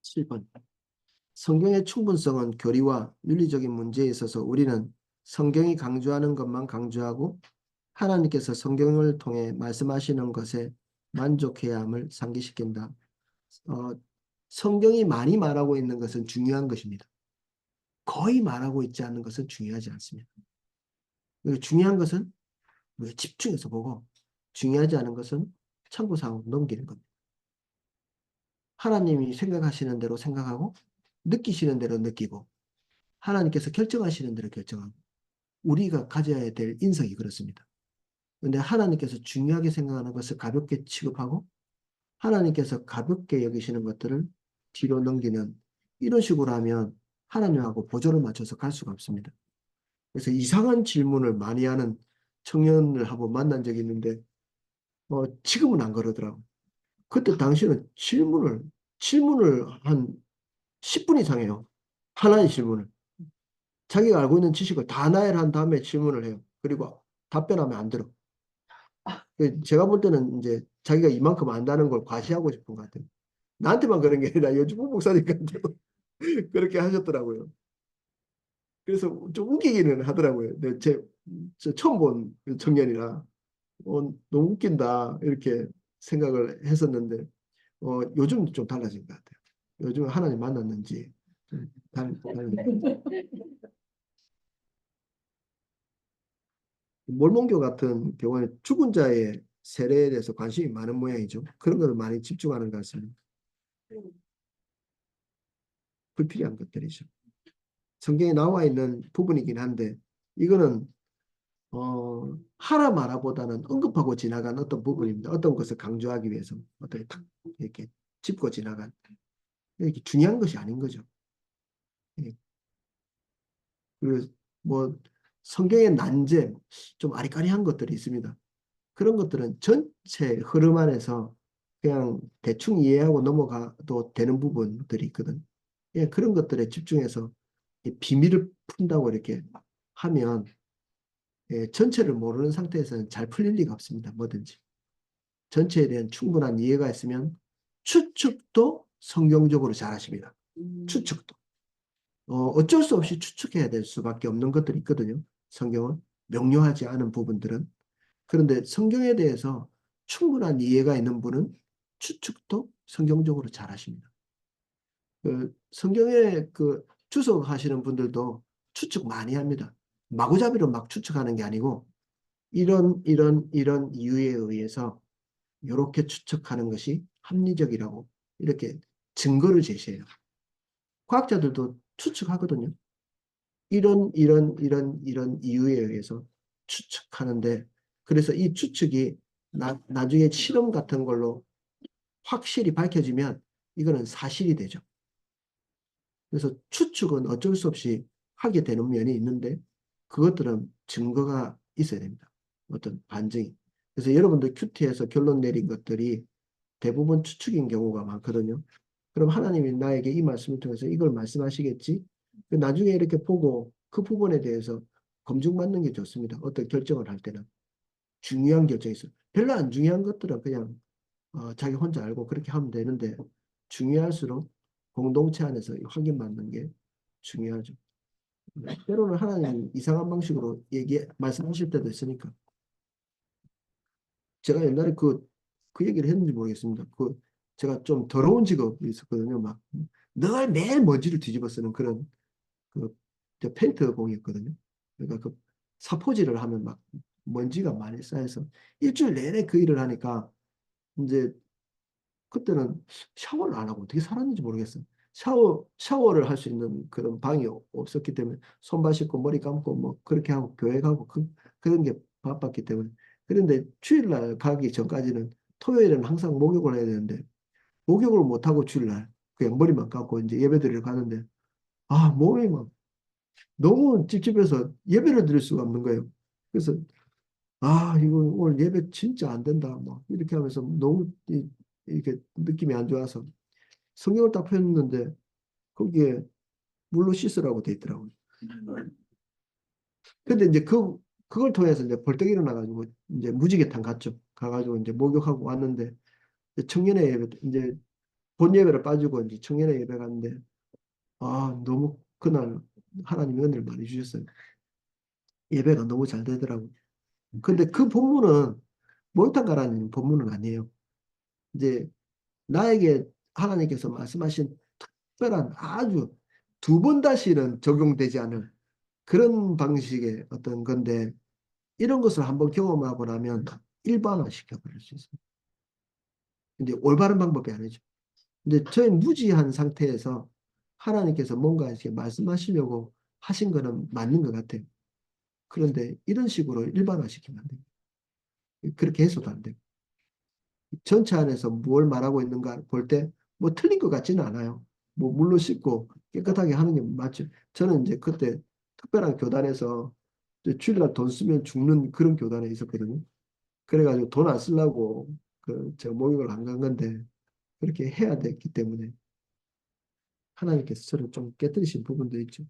7번. 성경의 충분성은 교리와 윤리적인 문제에 있어서 우리는 성경이 강조하는 것만 강조하고 하나님께서 성경을 통해 말씀하시는 것에 만족해야 함을 상기시킨다. 어, 성경이 많이 말하고 있는 것은 중요한 것입니다. 거의 말하고 있지 않는 것은 중요하지 않습니다. 중요한 것은 우리가 집중해서 보고 중요하지 않은 것은 참고사항으로 넘기는 겁니다. 하나님이 생각하시는 대로 생각하고 느끼시는 대로 느끼고 하나님께서 결정하시는 대로 결정하고 우리가 가져야 될 인성이 그렇습니다. 그런데 하나님께서 중요하게 생각하는 것을 가볍게 취급하고 하나님께서 가볍게 여기시는 것들을 뒤로 넘기는 이런 식으로 하면 하나님하고 보조를 맞춰서 갈 수가 없습니다. 그래서 이상한 질문을 많이 하는 청년을 한번 만난 적이 있는데 지금은 안 그러더라고. 그때 당시는 질문을 한 10분 이상 해요. 하나의 질문을. 자기가 알고 있는 지식을 다 나열한 다음에 질문을 해요. 그리고 답변하면 안 들어. 제가 볼 때는 이제 자기가 이만큼 안다는 걸 과시하고 싶은 것 같아요. 나한테만 그런 게 아니라 요즘 목사님께도 그렇게 하셨더라고요. 그래서 좀 웃기기는 하더라고요. 저 처음 본 청년이라 너무 웃긴다 이렇게 생각을 했었는데 요즘 좀 달라진 것 같아요. 요즘 하나님 만났는지 좀 몰몬교 같은 경우에 죽은 자의 세례에 대해서 관심이 많은 모양이죠. 그런 걸 많이 집중하는 것 같습니다. 불필요한 것들이죠. 성경에 나와 있는 부분이긴 한데 이거는 하라 마라보다는 언급하고 지나간 어떤 부분입니다. 어떤 것을 강조하기 위해서 어떻게 탁 이렇게 짚고 지나간 이렇게 중요한 것이 아닌 거죠. 예. 그뭐 성경의 난제 좀 아리까리한 것들이 있습니다. 그런 것들은 전체 흐름 안에서 그냥 대충 이해하고 넘어가도 되는 부분들이 있거든. 예, 그런 것들에 집중해서 이 비밀을 푼다고 이렇게 하면 예, 전체를 모르는 상태에서는 잘 풀릴 리가 없습니다. 뭐든지. 전체에 대한 충분한 이해가 있으면 추측도 성경적으로 잘 하십니다. 추측도. 어쩔 수 없이 추측해야 될 수밖에 없는 것들이 있거든요. 성경은 명료하지 않은 부분들은. 그런데 성경에 대해서 충분한 이해가 있는 분은 추측도 성경적으로 잘 하십니다. 성경에 그 주석하시는 분들도 추측 많이 합니다. 마구잡이로 막 추측하는 게 아니고 이런 이유에 의해서 이렇게 추측하는 것이 합리적이라고 이렇게 증거를 제시해요. 과학자들도 추측하거든요. 이런 이유에 의해서 추측하는데 그래서 이 추측이 나중에 실험 같은 걸로 확실히 밝혀지면 이거는 사실이 되죠. 그래서 추측은 어쩔 수 없이 하게 되는 면이 있는데 그것들은 증거가 있어야 됩니다. 어떤 반증이. 그래서 여러분들 큐티에서 결론 내린 것들이 대부분 추측인 경우가 많거든요. 그럼 하나님이 나에게 이 말씀을 통해서 이걸 말씀하시겠지? 나중에 이렇게 보고 그 부분에 대해서 검증받는 게 좋습니다. 어떤 결정을 할 때는. 중요한 결정이 있어요. 별로 안 중요한 것들은 그냥 자기 혼자 알고 그렇게 하면 되는데 중요할수록 공동체 안에서 확인받는 게 중요하죠. 때로는 하나님 이상한 방식으로 말씀하실 때도 있으니까. 제가 옛날에 그 얘기를 했는지 모르겠습니다. 제가 좀 더러운 직업이 있었거든요. 막 늘 매일 먼지를 뒤집어 쓰는 그런 그 페인트 공이었거든요. 그러니까 그 사포질을 하면 막 먼지가 많이 쌓여서 일주일 내내 그 일을 하니까 이제 그때는 샤워를 안 하고 어떻게 살았는지 모르겠어요. 샤워를 할 수 있는 그런 방이 없었기 때문에 손발 씻고 머리 감고 뭐 그렇게 하고 교회 가고 그런 게 바빴기 때문에. 그런데 주일날 가기 전까지는 토요일에는 항상 목욕을 해야 되는데 목욕을 못하고 주일날 그냥 머리만 감고 이제 예배드리러 가는데 몸이 막 너무 찝찝해서 예배를 드릴 수가 없는 거예요. 그래서 이거 오늘 예배 진짜 안 된다. 뭐 이렇게 하면서 너무 이렇게 느낌이 안 좋아서 성경을 딱 폈는데 거기에 물로 씻으라고 돼 있더라고요. 근데 이제 그걸 통해서 이제 벌떡 일어나가지고 이제 무지개탕 갔죠. 가가지고 이제 목욕하고 왔는데 청년의 예배 이제 본 예배를 빠지고 이제 청년의 예배 갔는데 너무 그날 하나님이 은혜를 많이 주셨어요. 예배가 너무 잘 되더라고요. 근데 그 본문은 목욕탕 가라는 본문은 아니에요. 이제 나에게 하나님께서 말씀하신 특별한 아주 두 번 다시는 적용되지 않을 그런 방식의 어떤 건데 이런 것을 한번 경험하고 나면 일반화시켜 버릴 수 있습니다. 근데 올바른 방법이 아니죠. 근데 저희 무지한 상태에서 하나님께서 뭔가 이렇게 말씀하시려고 하신 거는 맞는 것 같아요. 그런데 이런 식으로 일반화시키면 안 돼요. 그렇게 해서도 안 돼요. 전체 안에서 뭘 말하고 있는가 볼 때 뭐 틀린 것 같지는 않아요. 뭐 물로 씻고 깨끗하게 하는 게 맞죠. 저는 이제 그때 특별한 교단에서 주일날 돈 쓰면 죽는 그런 교단에 있었거든요. 그래가지고 돈 안 쓰려고 제가 목욕을 안 간 건데 그렇게 해야 됐기 때문에 하나님께서 저를 좀 깨뜨리신 부분도 있죠.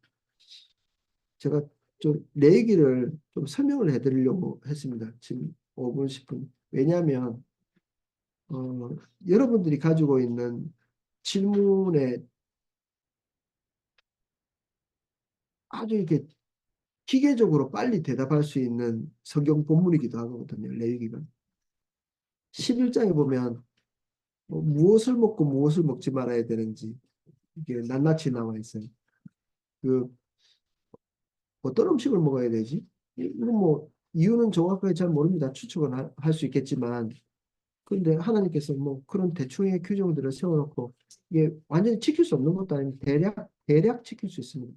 제가 좀 내 얘기를 좀 설명을 해드리려고 했습니다. 지금 5분, 10분. 왜냐하면 여러분들이 가지고 있는 질문에 아주 이렇게 기계적으로 빨리 대답할 수 있는 성경 본문이기도 하거든요. 레위기가. 11장에 보면 무엇을 먹고 무엇을 먹지 말아야 되는지 이게 낱낱이 나와 있어요. 그 어떤 음식을 먹어야 되지? 이건 뭐 이유는 정확하게 잘 모릅니다. 추측은 할 수 있겠지만 그런데 하나님께서 뭐 그런 대충의 규정들을 세워놓고 이게 완전히 지킬 수 없는 것도 아니고 대략 지킬 수 있습니다.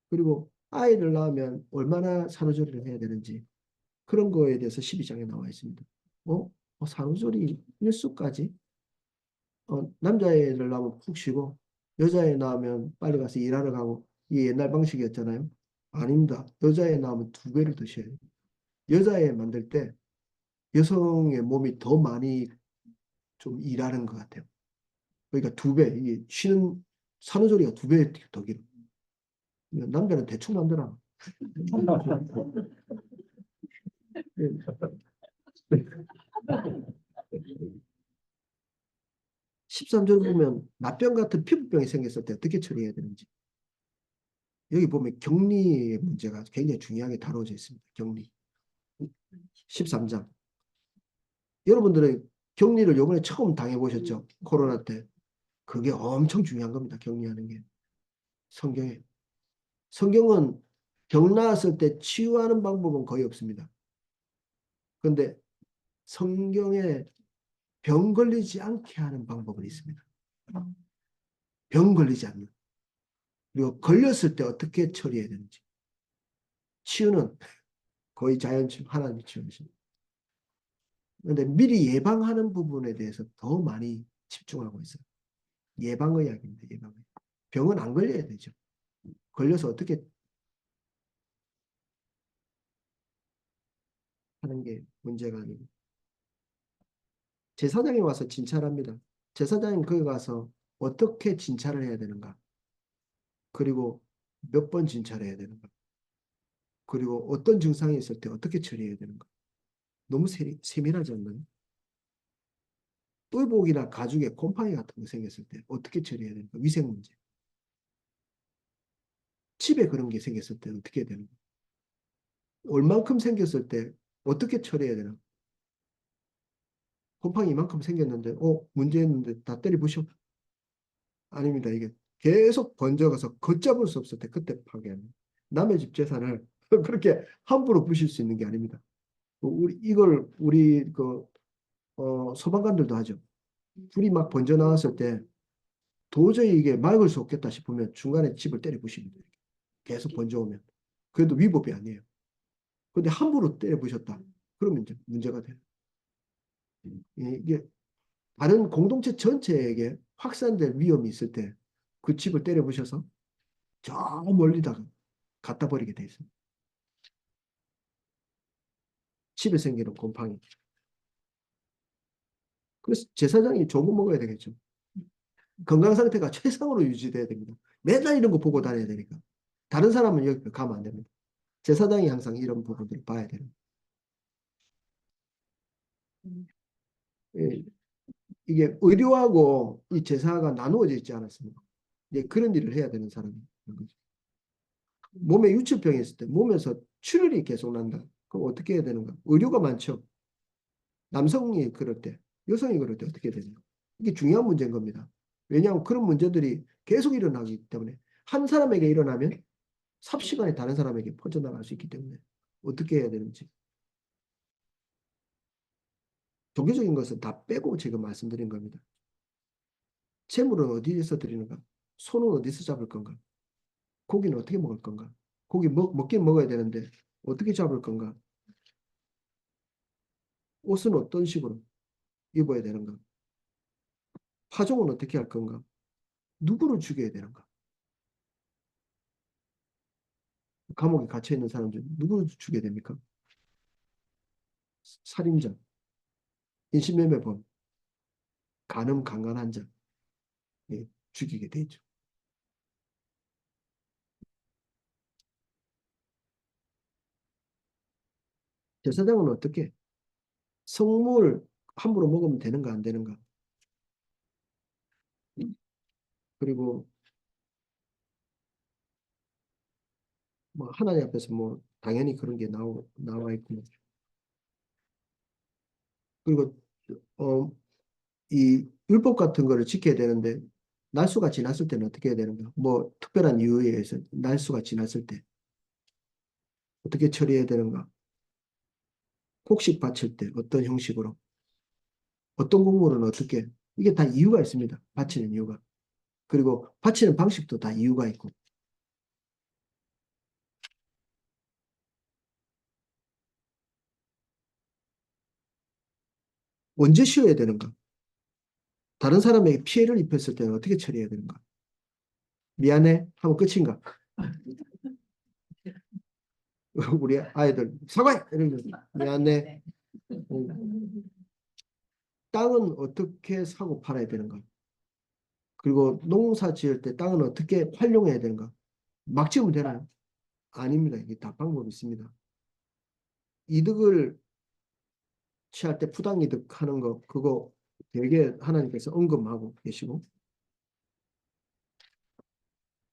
그리고 아이를 낳으면 얼마나 산후조리를 해야 되는지 그런 거에 대해서 12장에 나와 있습니다. 산후조리 일수까지 남자애를 낳으면 푹 쉬고 여자애 낳으면 빨리 가서 일하러 가고 이게 옛날 방식이었잖아요. 아닙니다. 여자애 낳으면 두 배를 더 쉬어요. 여자애 만들 때 여성의 몸이 더 많이 좀 일하는 것 같아요. 그러니까 2배, 이게 쉬는 산후조리가 2배 더 길어. 남자는 대충 만들어. 13절 보면 나병 같은 피부병이 생겼을 때 어떻게 처리해야 되는지. 여기 보면 격리의 문제가 굉장히 중요하게 다뤄져 있습니다. 격리. 13장. 여러분들은 격리를 요번에 처음 당해보셨죠? 코로나 때. 그게 엄청 중요한 겁니다. 격리하는 게. 성경에. 성경은 병 나았을 때 치유하는 방법은 거의 없습니다. 그런데 성경에 병 걸리지 않게 하는 방법은 있습니다. 병 걸리지 않는. 그리고 걸렸을 때 어떻게 처리해야 되는지. 치유는 거의 자연치유, 하나님이 치유하십니다. 그런데 미리 예방하는 부분에 대해서 더 많이 집중하고 있어요. 예방의학입니다. 예방의학. 병은 안 걸려야 되죠. 걸려서 어떻게 하는 게 문제가 아니고. 제사장이 와서 진찰합니다. 제사장이 거기 가서 어떻게 진찰을 해야 되는가. 그리고 몇 번 진찰해야 되는가. 그리고 어떤 증상이 있을 때 어떻게 처리해야 되는가. 너무 세밀하지 않나요? 똘복이나 가죽에 곰팡이 같은 거 생겼을 때 어떻게 처리해야 되는가. 위생 문제. 집에 그런 게 생겼을 때 어떻게 해야 되는가. 얼만큼 생겼을 때 어떻게 처리해야 되나. 곰팡이 이만큼 생겼는데 문제 있는데 다 때려 부셔. 아닙니다. 이게 계속 번져가서 걷잡을 수 없을 때 그때 파괴합니다. 남의 집 재산을 그렇게 함부로 부실 수 있는 게 아닙니다. 우리 소방관들도 하죠. 불이 막 번져 나왔을 때 도저히 이게 막을 수 없겠다 싶으면 중간에 집을 때려 부십니다. 계속 번져오면. 그래도 위법이 아니에요. 근데 함부로 때려 부셨다. 그러면 이제 문제가 돼요. 이게 다른 공동체 전체에게 확산될 위험이 있을 때 그 집을 때려 부셔서 저 멀리다가 갖다 버리게 돼 있습니다. 집에 생기는 곰팡이. 그래서 제사장이 조금 먹어야 되겠죠. 건강 상태가 최상으로 유지돼야 됩니다. 맨날 이런 거 보고 다녀야 되니까. 다른 사람은 여기 가면 안 됩니다. 제사장이 항상 이런 부분들을 봐야 됩니다. 예, 이게 의료하고 이 제사가 나누어져 있지 않았습니다. 예, 그런 일을 해야 되는 사람이 거죠. 몸에 유치병이 있을 때 몸에서 출혈이 계속 난다. 그럼 어떻게 해야 되는가? 의료가 많죠. 남성이 그럴 때, 여성이 그럴 때 어떻게 해야 되는가? 이게 중요한 문제인 겁니다. 왜냐하면 그런 문제들이 계속 일어나기 때문에 한 사람에게 일어나면 삽시간에 다른 사람에게 퍼져나갈 수 있기 때문에 어떻게 해야 되는지. 종교적인 것은 다 빼고 지금 말씀드린 겁니다. 재물은 어디에서 드리는가? 손은 어디서 잡을 건가? 고기는 어떻게 먹을 건가? 고기 먹긴 먹어야 되는데 어떻게 잡을 건가? 옷은 어떤 식으로 입어야 되는가? 파종은 어떻게 할 건가? 누구를 죽여야 되는가? 감옥에 갇혀 있는 사람 중 누구를 죽여야 됩니까? 살인자, 인신매매범, 간음 강간한 자, 예, 죽이게 되죠. 제사장은 어떻게 성물 함부로 먹으면 되는가 안 되는가? 그리고 뭐 하나님 앞에서 뭐 당연히 그런 게 나와 있고, 그리고 어, 이 율법 같은 거를 지켜야 되는데 날수가 지났을 때는 어떻게 해야 되는가? 뭐 특별한 이유에 의해서 날수가 지났을 때 어떻게 처리해야 되는가? 곡식 바칠 때 어떤 형식으로, 어떤 곡물은 어떻게, 이게 다 이유가 있습니다. 바치는 이유가. 그리고 바치는 방식도 다 이유가 있고, 언제 쉬어야 되는가? 다른 사람에게 피해를 입혔을 때는 어떻게 처리해야 되는가? 미안해 하면 끝인가? 우리 아이들 사과해 이러면 미안해. 땅은 어떻게 사고 팔아야 되는가? 그리고 농사 지을 때 땅은 어떻게 활용해야 되는가? 막 지으면 되나요? 아닙니다. 이게 다 방법이 있습니다. 이득을 취할 때 부당이득 하는 거, 그거 되게 하나님께서 언급하고 계시고,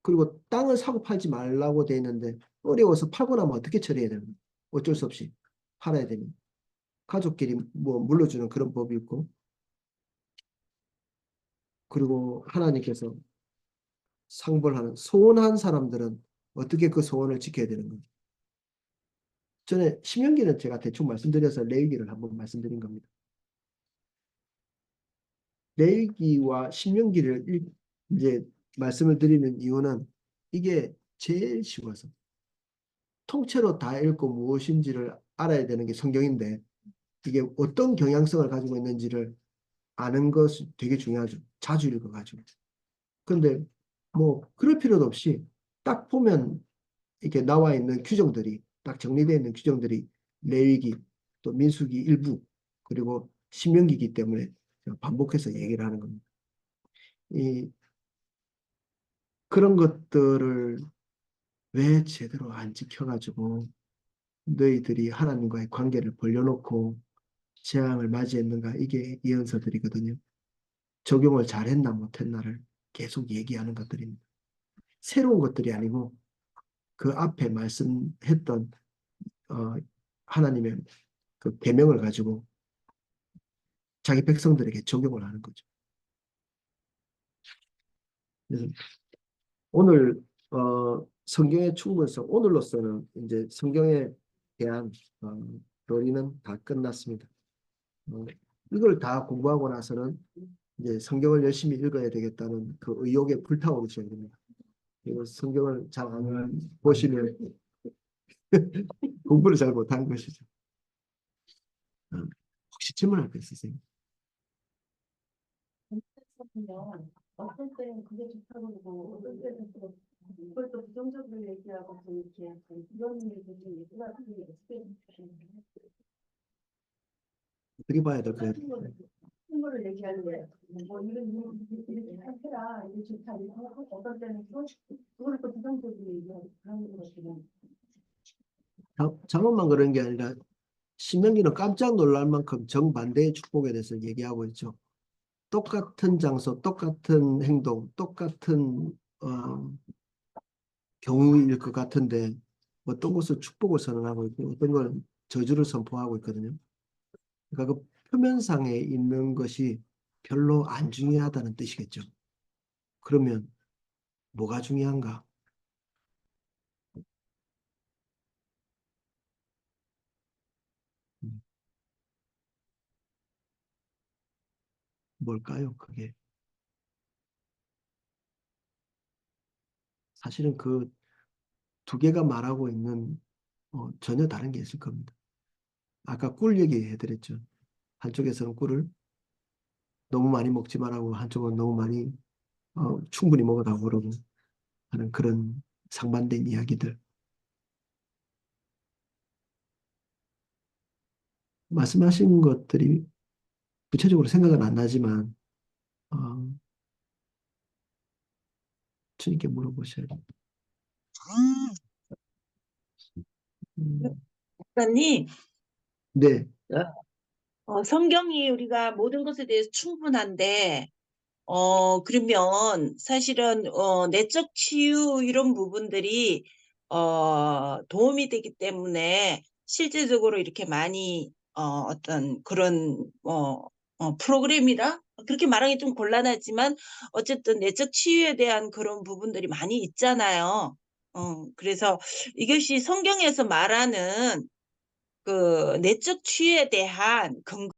그리고 땅을 사고 팔지 말라고 돼 있는데, 어려워서 팔고 나면 어떻게 처리해야 되는 거예요? 어쩔 수 없이 팔아야 되면. 가족끼리 뭐 물려주는 그런 법이 있고, 그리고 하나님께서 상벌하는 소원한 사람들은 어떻게 그 소원을 지켜야 되는 거예요? 전에 신명기는 제가 대충 말씀드려서 레위기를 한번 말씀드린 겁니다. 레위기와 신명기를 이제 말씀을 드리는 이유는 이게 제일 쉬워서 통째로 다 읽고 무엇인지를 알아야 되는 게 성경인데 이게 어떤 경향성을 가지고 있는지를 아는 것이 되게 중요하죠. 자주 읽어가지고. 근데 뭐 그럴 필요도 없이 딱 보면 이렇게 나와 있는 규정들이 딱 정리되어 있는 규정들이 레위기 또 민수기 일부 그리고 신명기이기 때문에 반복해서 얘기를 하는 겁니다. 이 그런 것들을 왜 제대로 안 지켜가지고 너희들이 하나님과의 관계를 벌려놓고 재앙을 맞이했는가 이게 예언서들이거든요. 적용을 잘했나 못했나를 계속 얘기하는 것들입니다. 새로운 것들이 아니고 그 앞에 말씀했던 하나님의 그 계명을 가지고 자기 백성들에게 적용을 하는 거죠. 오늘 성경의 충분성 오늘로서는 이제 성경에 대한 논의는 다 끝났습니다. 이걸 다 공부하고 나서는 이제 성경을 열심히 읽어야 되겠다는 그 의욕에 불타오르셔야 됩니다. 그리고 성경을 잘 안 보시면 공부를 잘 못한 것이죠. 혹시 질문할 거 있으세요? 어떤 때는 그게 좋다고 그러고 어떤 때는 또 그걸 또 부정적으로 얘기하고 또 이렇게 이런 일들이 얘기가 되게 어떻게 어떻게 봐야 될까요? 큰 거를 얘기하는데 뭐 이런 이렇게 해라 이게 좋다 이렇게 하고 어떤 때는 그걸 또 부정적으로 얘기하고 그런 것들은 잘못만 그런 게 아니라 신명기는 깜짝 놀랄 만큼 정반대의 축복에 대해서 얘기하고 있죠. 똑같은 장소, 똑같은 행동, 똑같은 경우일 것 같은데 어떤 것을 축복을 선언하고 있고 어떤 건 저주를 선포하고 있거든요. 그러니까 그 표면상에 있는 것이 별로 안 중요하다는 뜻이겠죠. 그러면 뭐가 중요한가? 뭘까요? 그게 사실은 그 두 개가 말하고 있는 전혀 다른 게 있을 겁니다. 아까 꿀 얘기해드렸죠. 한쪽에서는 꿀을 너무 많이 먹지 말라고 한쪽은 너무 많이 충분히 먹으라고 그러고 하는 그런 상반된 이야기들. 말씀하신 것들이 구체적으로 생각은 안 나지만 어, 주님께 물어보셔야 돼요. 음, 목사님, 네, 성경이 우리가 모든 것에 대해서 충분한데, 그러면 사실은, 내적 치유 이런 부분들이, 도움이 되기 때문에 실제적으로 이렇게 많이, 어떤 그런, 프로그램이라? 그렇게 말하기 좀 곤란하지만, 어쨌든 내적 치유에 대한 그런 부분들이 많이 있잖아요. 그래서 이것이 성경에서 말하는 그 내적 치유에 대한 근거